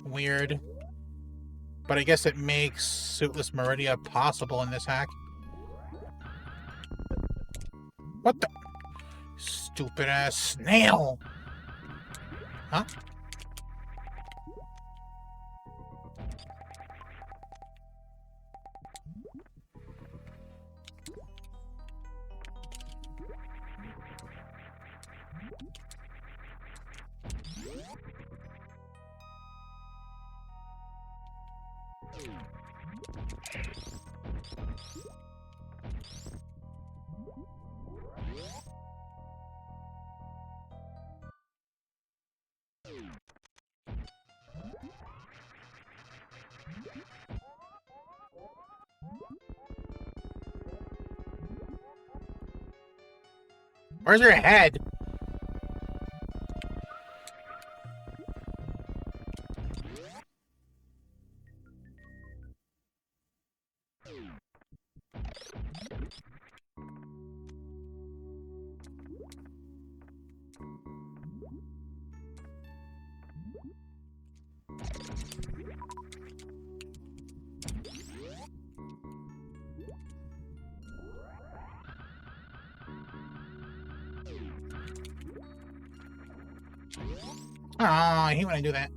A: Weird. But I guess it makes Suitless Meridia possible in this hack. What the? Stupid ass snail! Huh? Where's your head? Aw, I hate when I do that.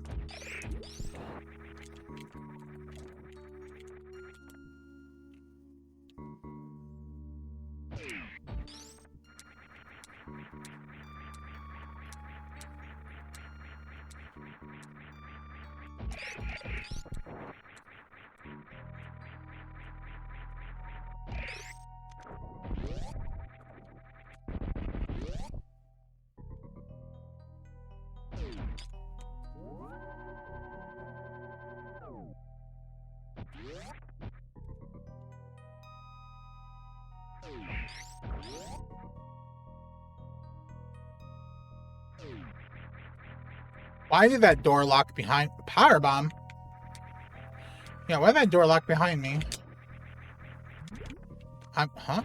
A: Why did that door lock behind... Power bomb? Yeah, why did that door lock behind me? Huh?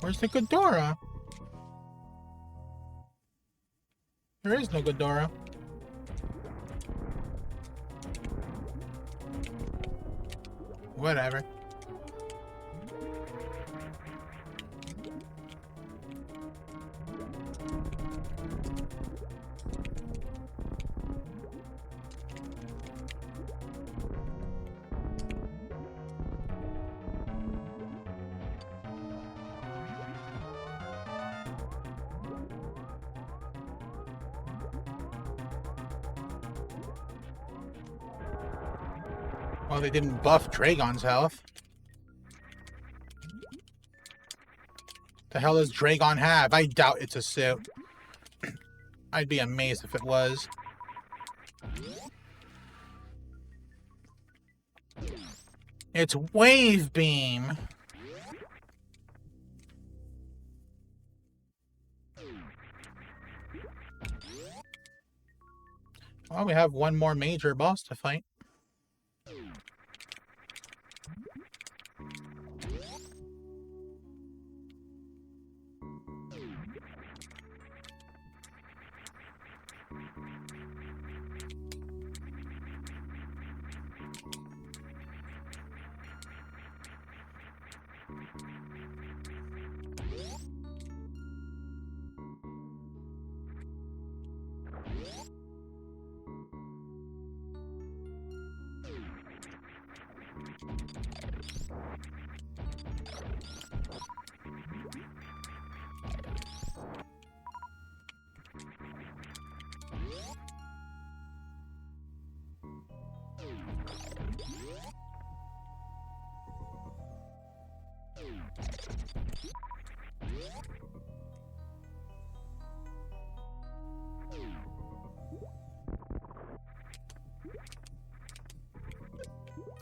A: Where's the Ghidorah? There is no Ghidorah. Whatever. Well, they didn't buff Dragon's health. The hell does Dragon have? I doubt it's a suit. I'd be amazed if it was. It's Wave Beam. Well, we have one more major boss to fight.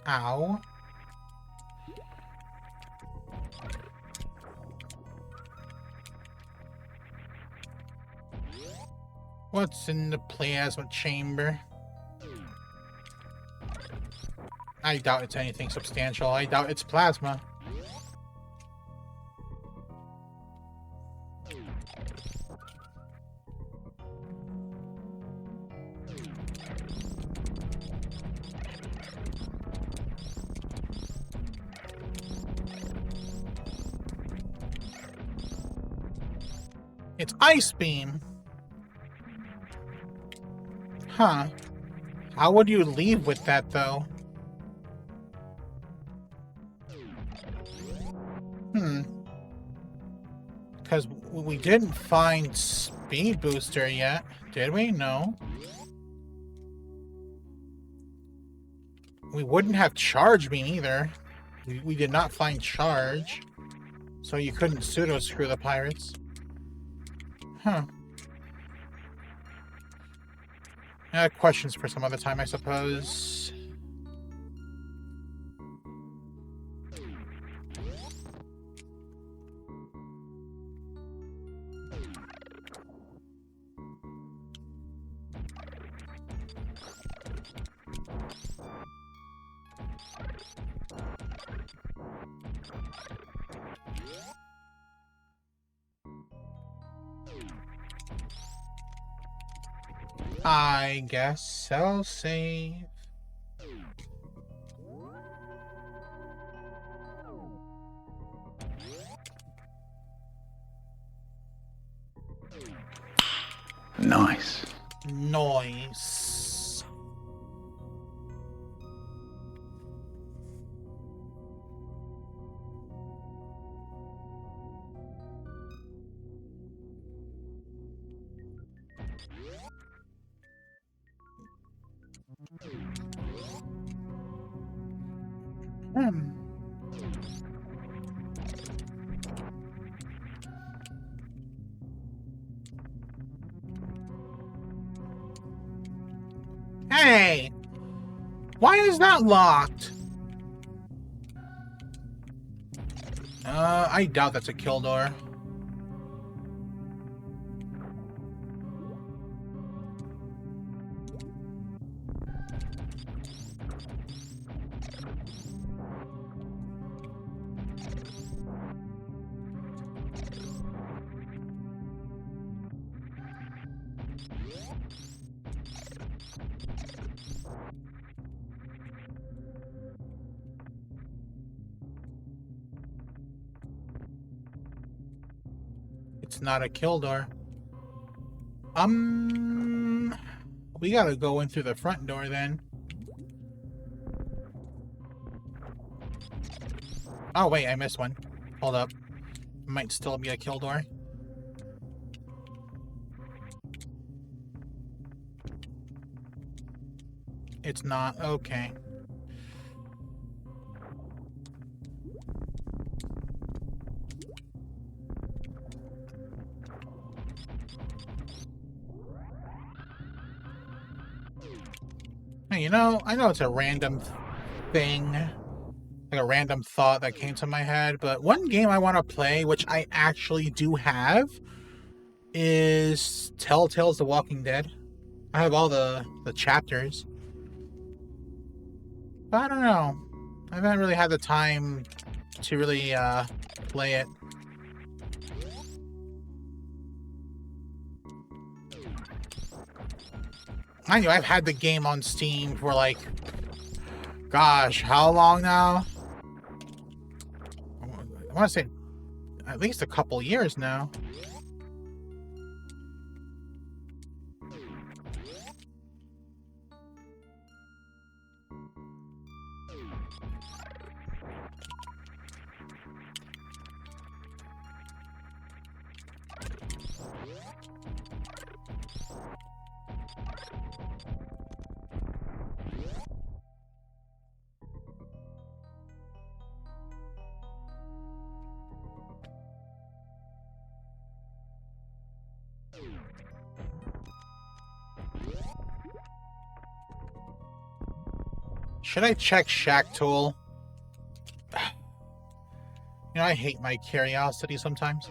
A: Ow. What's in the plasma chamber? I doubt it's anything substantial. I doubt it's plasma. It's Ice Beam. Huh. How would you leave with that, though? Because we didn't find Speed Booster yet, did we? No. We wouldn't have Charge Beam either. We did not find Charge. So you couldn't pseudo-screw the pirates. Huh. Questions for some other time, I suppose. I guess I'll save.
B: Nice.
A: Nice. Hey! Why is that locked? I doubt that's a kill door. It's not a kill door. We gotta go in through the front door then. Oh wait, I missed one. Hold up. Might still be a kill door. It's not. Okay. Hey, you know, I know it's a random thing, like a random thought that came to my head, but one game I want to play, which I actually do have, is Telltale's The Walking Dead. I have all the chapters. But I don't know. I haven't really had the time to really play it. I know I've had the game on Steam for like, gosh, how long now? I want to say at least a couple years now. Should I check Shack Tool? You know, I hate my curiosity sometimes.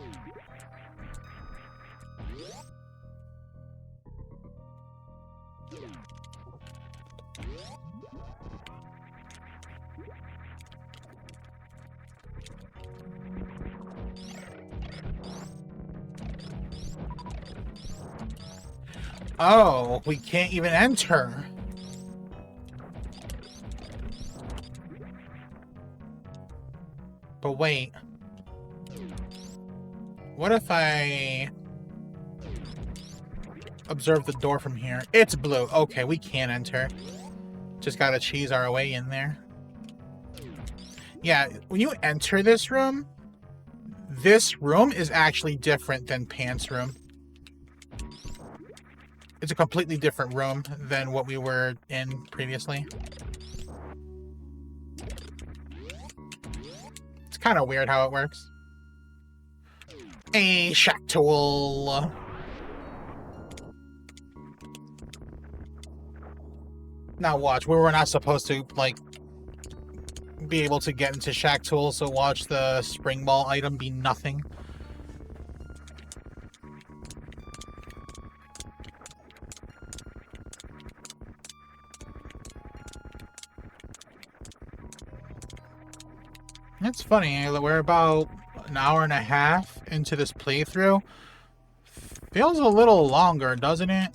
A: Oh, we can't even enter. But wait. What if I observe the door from here? It's blue. Okay, we can't enter. Just gotta cheese our way in there. Yeah, when you enter this room is actually different than Pants' room. It's a completely different room than what we were in previously. It's kind of weird how it works. A Shack Tool. Now watch, we were not supposed to, like, be able to get into Shack Tool, so watch the spring ball item be nothing. It's funny, we're about an hour and a half into this playthrough. Feels a little longer, doesn't it?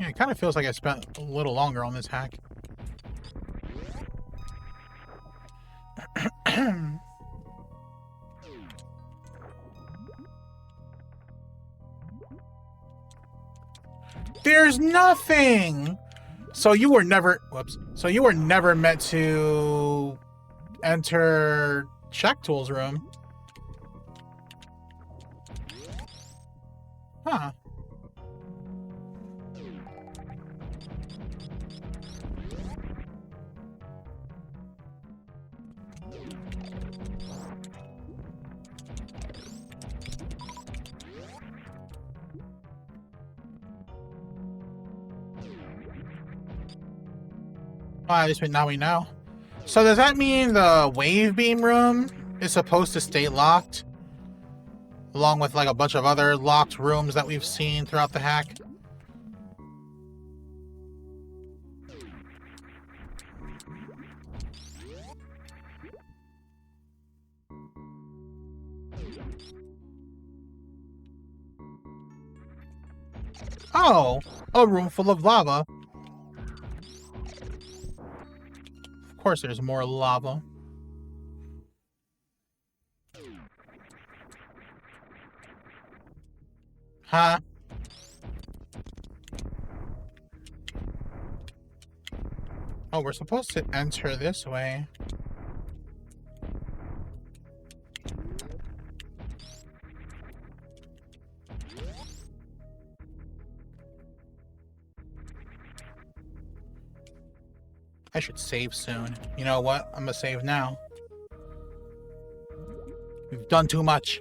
A: Yeah, it kind of feels like I spent a little longer on this hack. There's nothing! So you were never... Whoops. So you were never meant to enter Shack Tool's room. Huh. Well, at least now we know. So does that mean the wave beam room is supposed to stay locked? Along with like a bunch of other locked rooms that we've seen throughout the hack? Oh, a room full of lava. Of course there's more lava. Huh? Oh, we're supposed to enter this way. I should save soon. You know what? I'm gonna save now. We've done too much.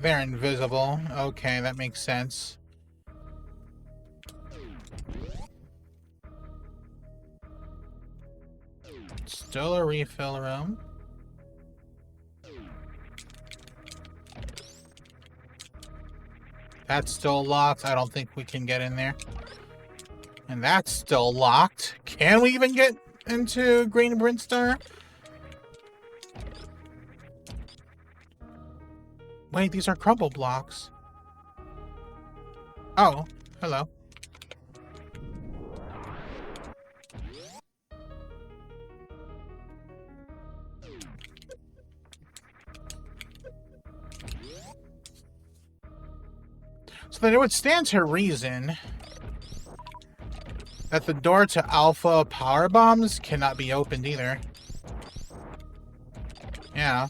A: They're invisible. Okay, that makes sense. Still a refill room. That's still locked. I don't think we can get in there. And that's still locked. Can we even get into Green Brinstar? Wait, these are crumble blocks. Oh, hello. So then it would stand to reason that the door to alpha power bombs cannot be opened either. Yeah.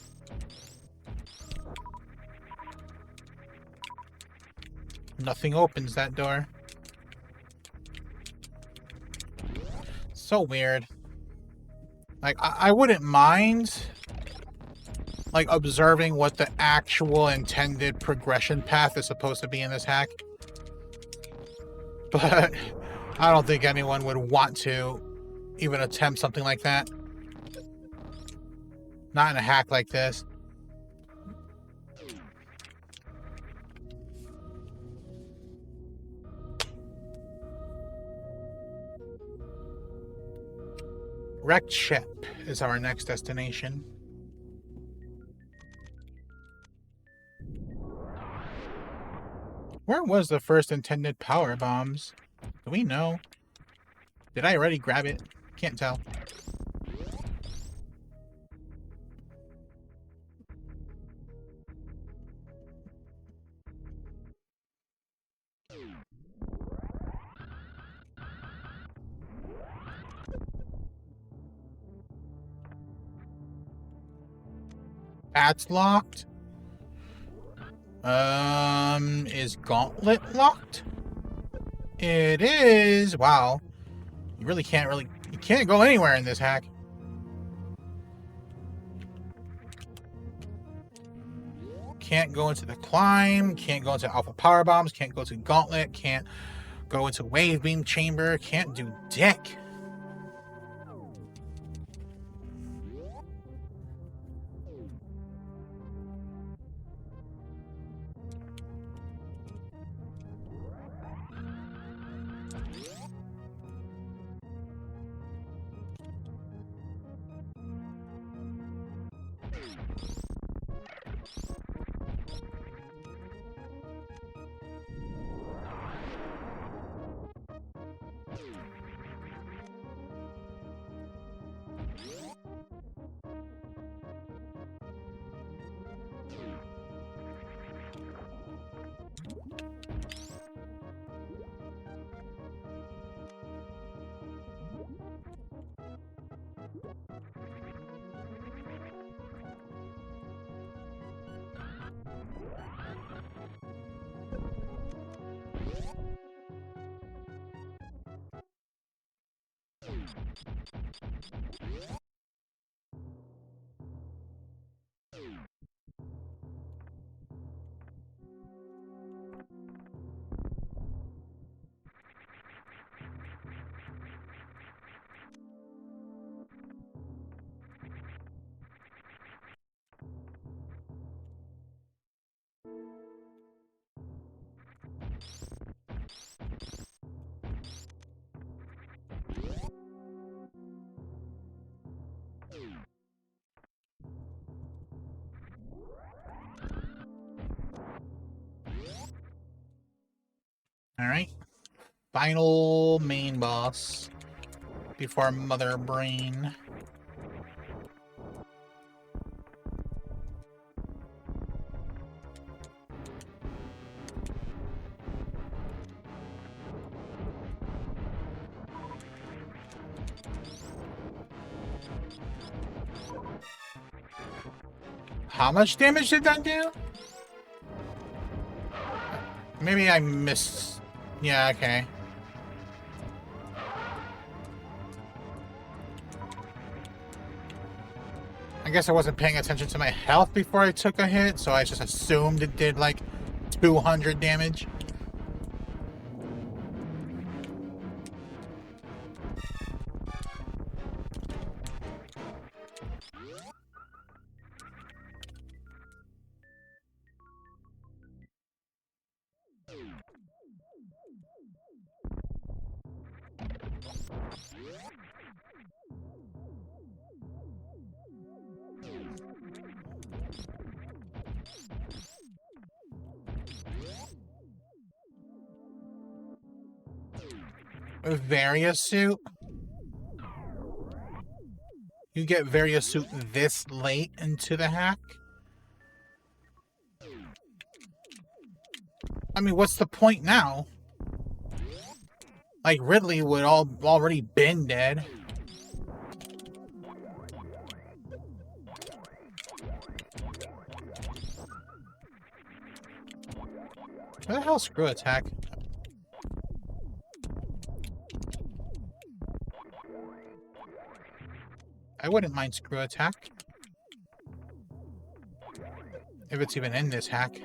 A: Nothing opens that door. So weird. Like, I wouldn't mind, like, observing what the actual intended progression path is supposed to be in this hack. But I don't think anyone would want to even attempt something like that. Not in a hack like this. Wrecked ship is our next destination. Where was the first intended power bombs? Do we know? Did I already grab it? Can't tell. That's locked. Is Gauntlet locked? It is. Wow. You can't go anywhere in this hack. Can't go into the climb, can't go into alpha power bombs, can't go to Gauntlet, can't go into wave beam chamber, can't do dick. Alright. Final main boss before Mother Brain. How much damage did that do? Maybe I missed. Yeah, okay. I guess I wasn't paying attention to my health before I took a hit, so I just assumed it did like 200 damage. Varia suit? You get Varia suit this late into the hack? I mean, what's the point now? Like Ridley would already been dead. What the hell, screw attack? I wouldn't mind screw attack. If it's even in this hack.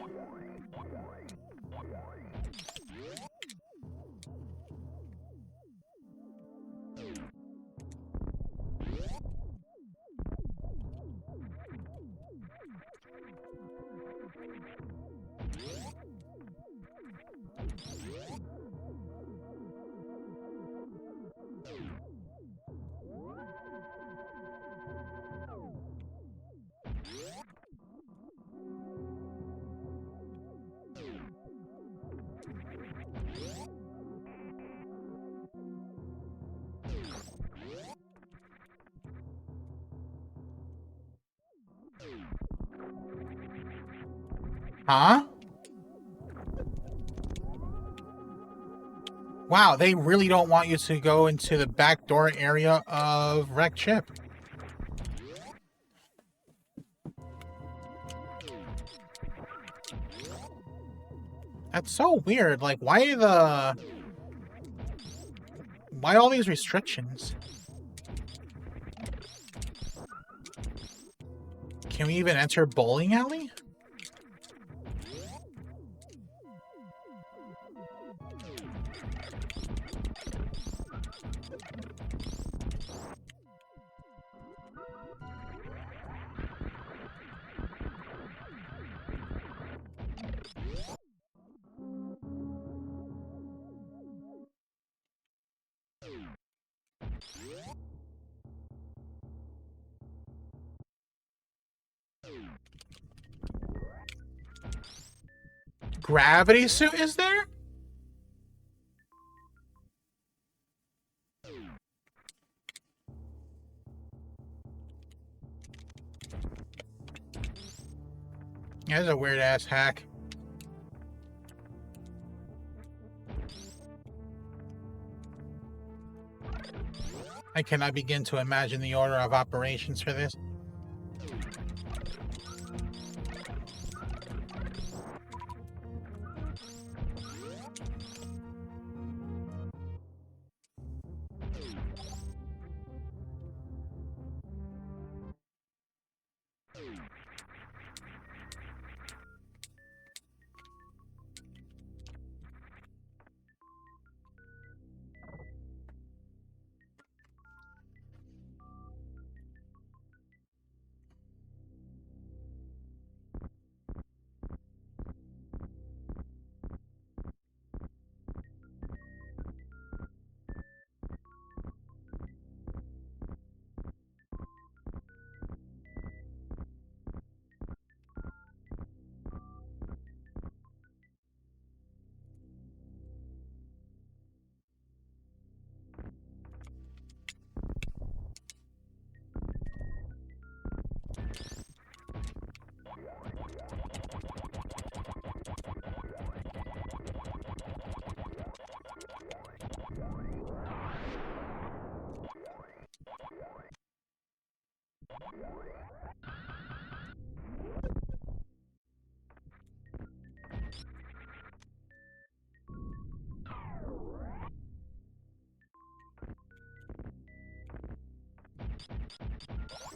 A: Huh? Wow, they really don't want you to go into the backdoor area of Wrecked Ship. That's so weird. Like, why all these restrictions? Can we even enter bowling alley? Gravity suit is there? Yeah, that's a weird ass hack. I cannot begin to imagine the order of operations for this.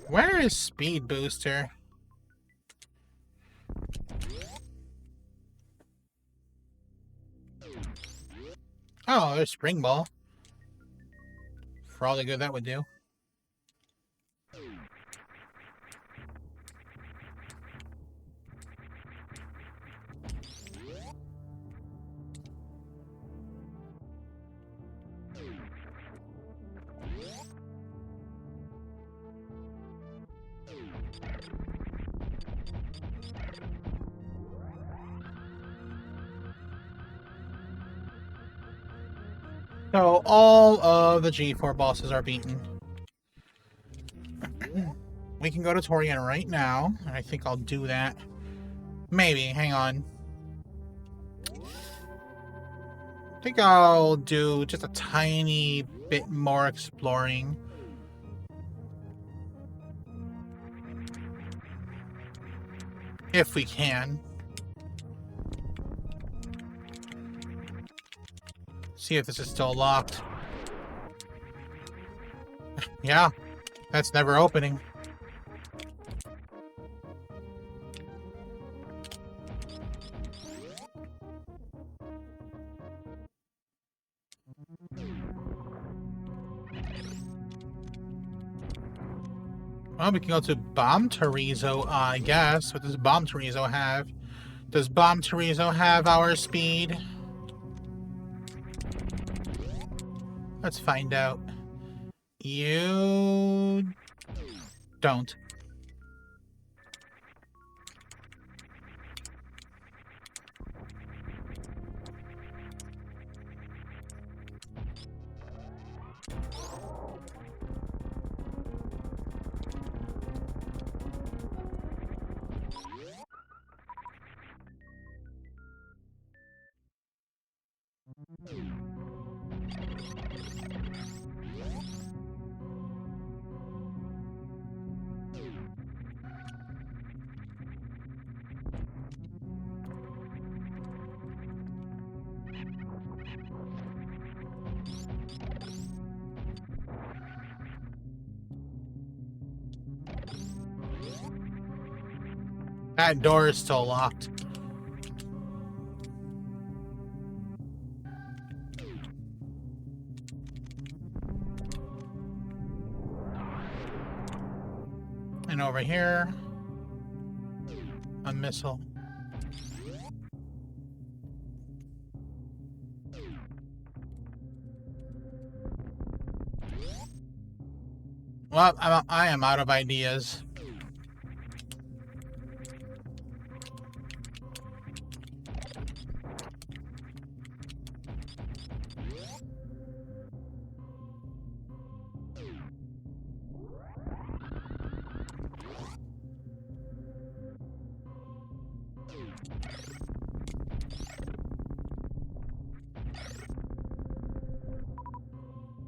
A: Where is Speed Booster? Oh, there's Spring Ball. For all the good that would do. So all of the G4 bosses are beaten. We can go to Torian right now, and I think I'll do that. Maybe, hang on. I think I'll do just a tiny bit more exploring. If we can. See if this is still locked. Yeah, that's never opening. Well, we can go to Bomb Torizo, I guess. What does Bomb Torizo have? Does Bomb Torizo have our speed? Let's find out. You don't. That door is still locked. And over here, a missile. Well, I am out of ideas.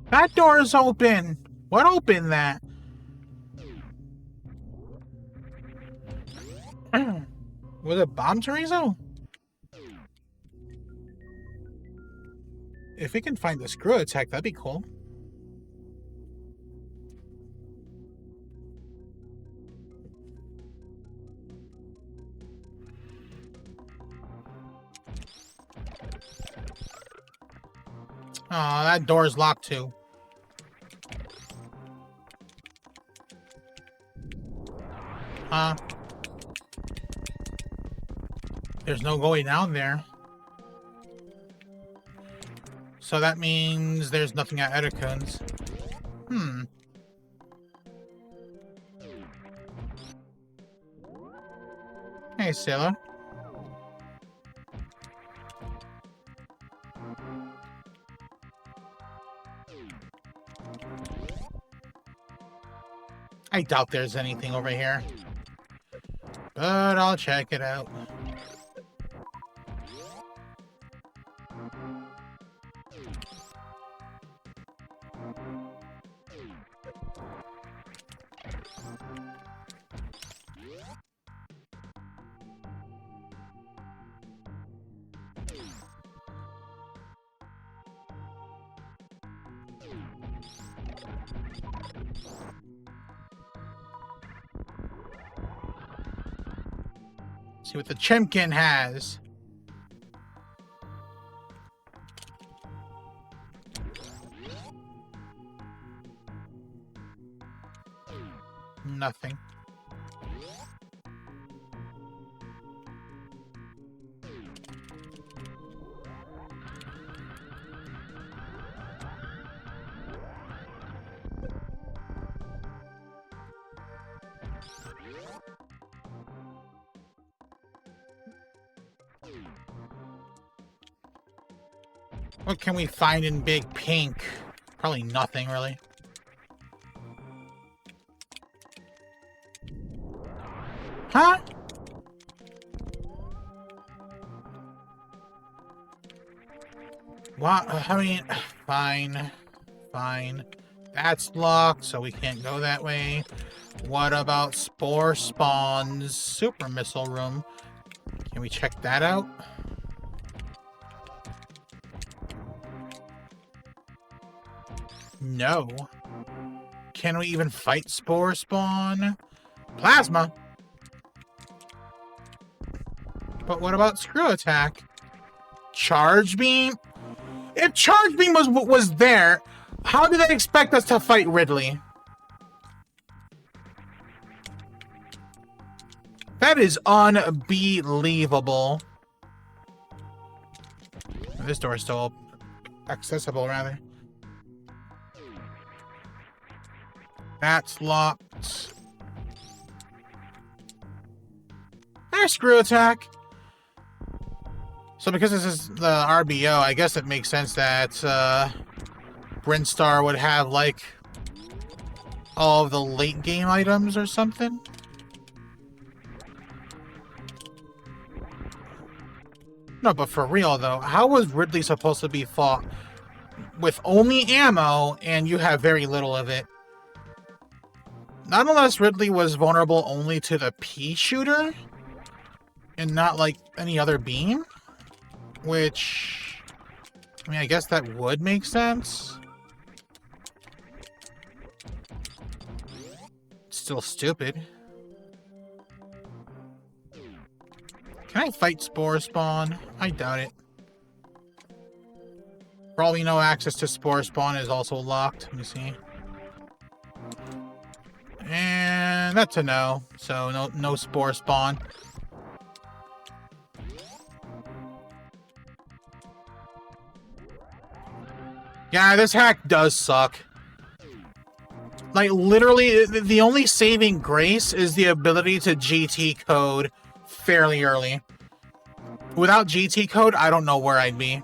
A: That door is open. What opened that? Was it Bomb Chorizo? If we can find the screw attack, that'd be cool. Oh, that door's locked too. Huh? There's no going down there. So that means there's nothing at Edicone's. Hey, sailor. I doubt there's anything over here. But I'll check it out. See what the Chimkin has. Nothing. What can we find in Big Pink? Probably nothing, really. Huh? What? I mean, fine. Fine. That's locked, so we can't go that way. What about Spore Spawn's Super Missile Room? Can we check that out? No. Can we even fight Spore Spawn? Plasma! But what about Screw Attack? Charge Beam? If Charge Beam was there, how did they expect us to fight Ridley? That is unbelievable. This door is still accessible, rather. That's locked. There's Screw Attack. So because this is the RBO, I guess it makes sense that Brinstar would have, like, all of the late game items or something. No, but for real, though, how was Ridley supposed to be fought with only ammo and you have very little of it? Not unless Ridley was vulnerable only to the pea shooter and not, like, any other beam? Which, I mean, I guess that would make sense. Still stupid. Can I fight Spore Spawn? I doubt it. For all we know, access to Spore Spawn is also locked. Let me see. And that's a no. So no Spore Spawn. Yeah, this hack does suck. Like, literally, the only saving grace is the ability to GT code fairly early. Without GT code, I don't know where I'd be.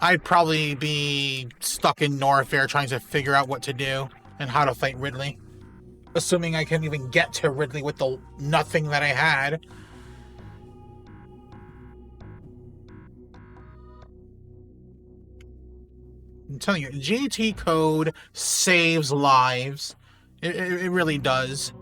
A: I'd probably be stuck in Norfair trying to figure out what to do and how to fight Ridley. Assuming I can even get to Ridley with the nothing that I had. I'm telling you, GT code saves lives. It really does.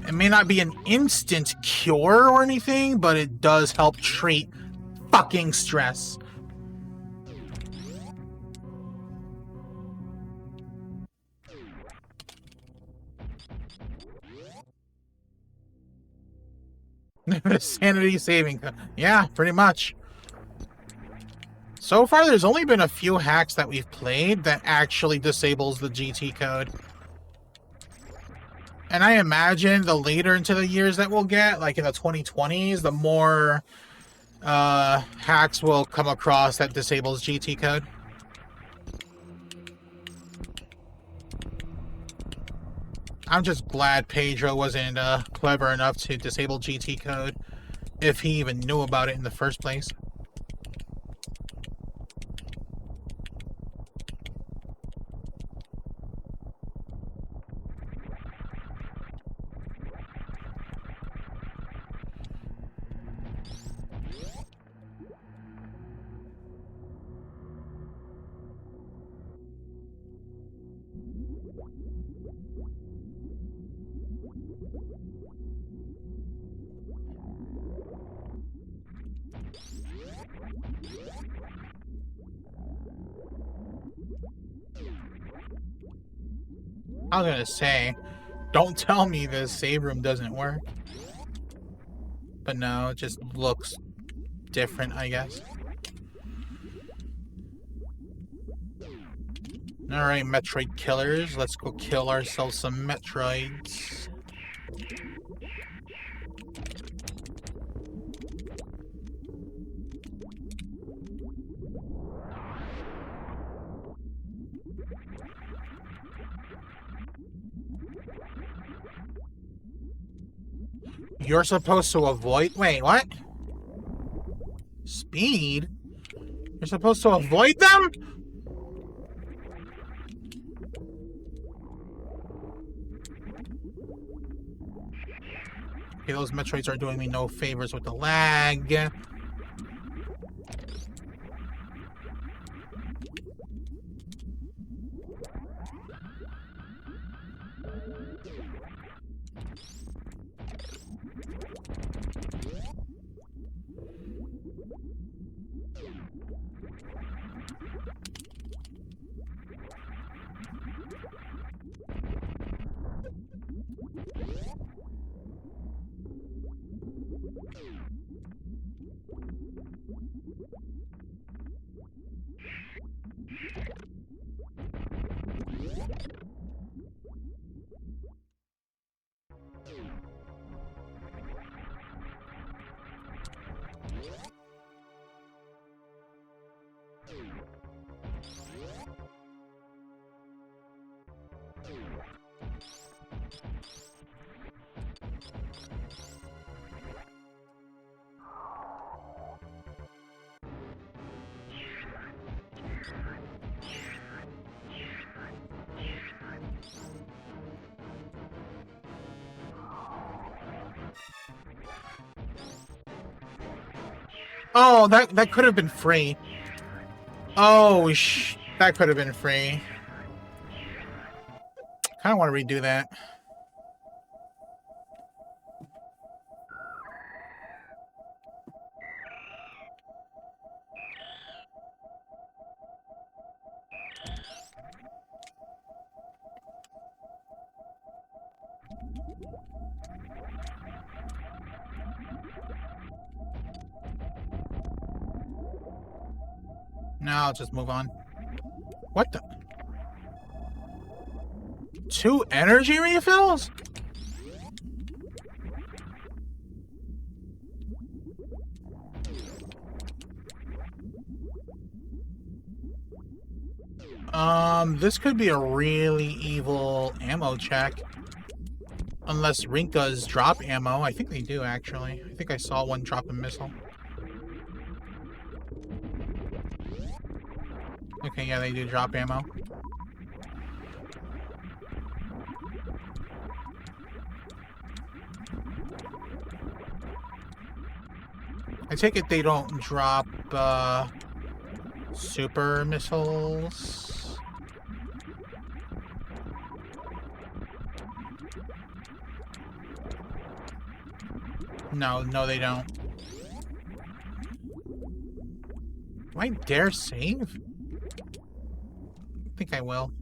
A: It may not be an instant cure or anything, but it does help treat fucking stress. Sanity saving. Yeah, pretty much. So far, there's only been a few hacks that we've played that actually disables the GT code. And I imagine the later into the years that we'll get, like in the 2020s, the more hacks will come across that disables GT code. I'm just glad Pedro wasn't clever enough to disable GT code, if he even knew about it in the first place. I was gonna say, don't tell me this save room doesn't work. But no, it just looks different, I guess. Alright, Metroid killers, let's go kill ourselves some Metroids. You're supposed to avoid... Wait, what? Speed? You're supposed to avoid them? Okay, those Metroids are doing me no favors with the lag. Oh, that could have been free. Oh, that could have been free. Kind of want to redo that. Now I'll just move on. What the? 2 energy refills? This could be a really evil ammo check. Unless Rinkas drop ammo. I think they do, actually. I think I saw one drop a missile. Okay, yeah, they do drop ammo. I take it they don't drop, super missiles? No, they don't. Do I dare save? I think I will.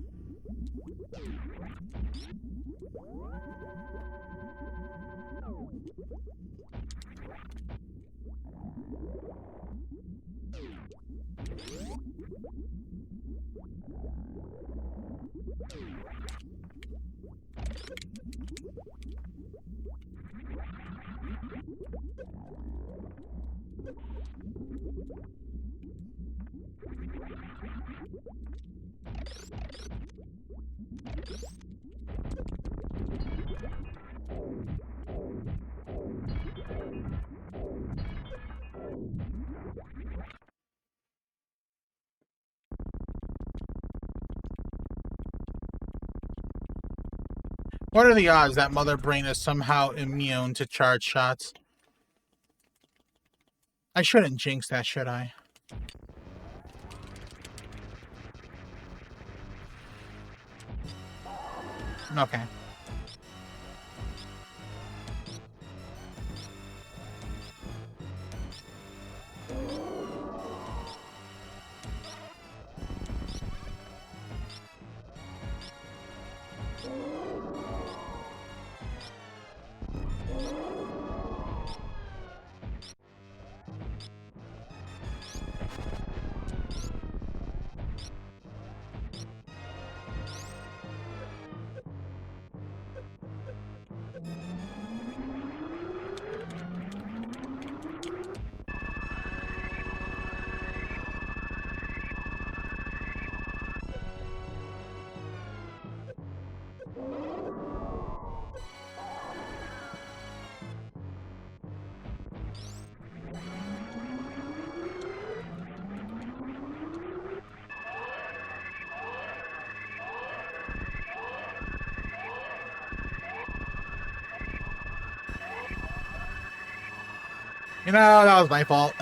A: What are the odds that Mother Brain is somehow immune to charge shots? I shouldn't jinx that, should I? Okay. You know, that was my fault.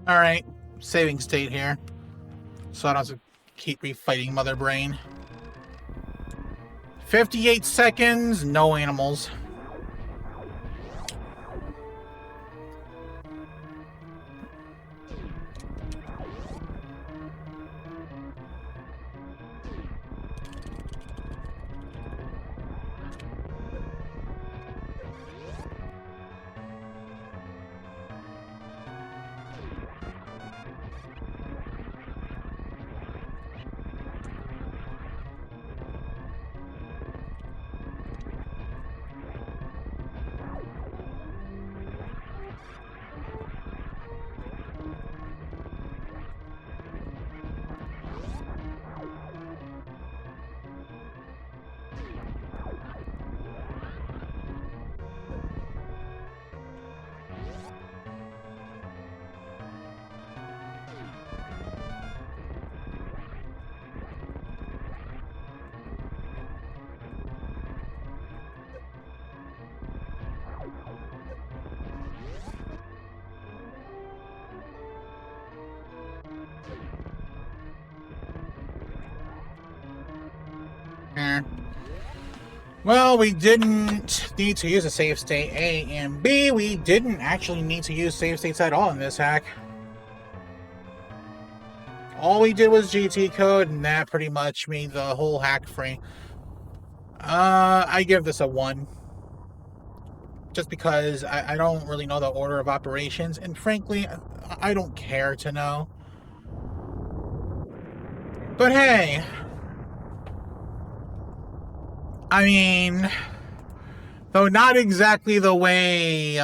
A: Alright, saving state here. So I don't have to keep refighting Mother Brain. 58 seconds, no animals. Here. Well, we didn't need to use a save state A, and B, we didn't actually need to use save states at all in this hack. All we did was GT code, and that pretty much made the whole hack free. I give this a 1. Just because I don't really know the order of operations, and frankly, I don't care to know. But hey, I mean, though not exactly the way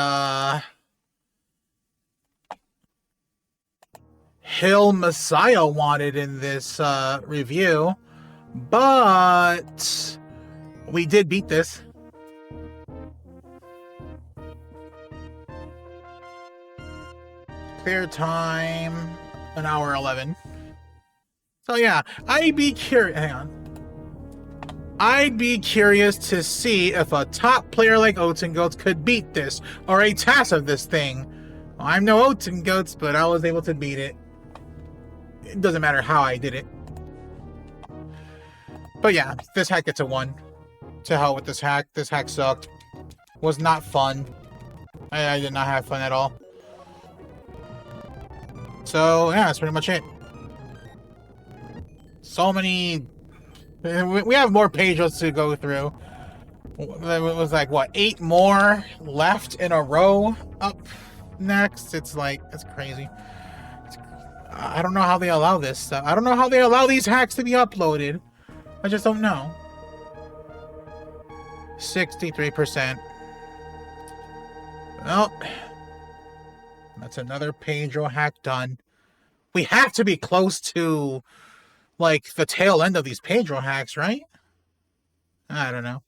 A: Hill Messiah wanted in this review, but we did beat this. Clear time, 1 hour 11. So yeah, I'd be curious. Hang on. I'd be curious to see if a top player like Oats and Goats could beat this, or a task of this thing. Well, I'm no Oats and Goats, but I was able to beat it. It doesn't matter how I did it. But yeah, this hack gets a 1. To hell with this hack. This hack sucked. Was not fun. I did not have fun at all. So yeah, that's pretty much it. So many... We have more pages to go through. It was like, what, 8 more left in a row up next? It's like, it's crazy. I don't know how they allow this stuff. I don't know how they allow these hacks to be uploaded. I just don't know. 63%. Well, that's another Pedro hack done. We have to be close to, like, the tail end of these Pedro hacks, right? I don't know.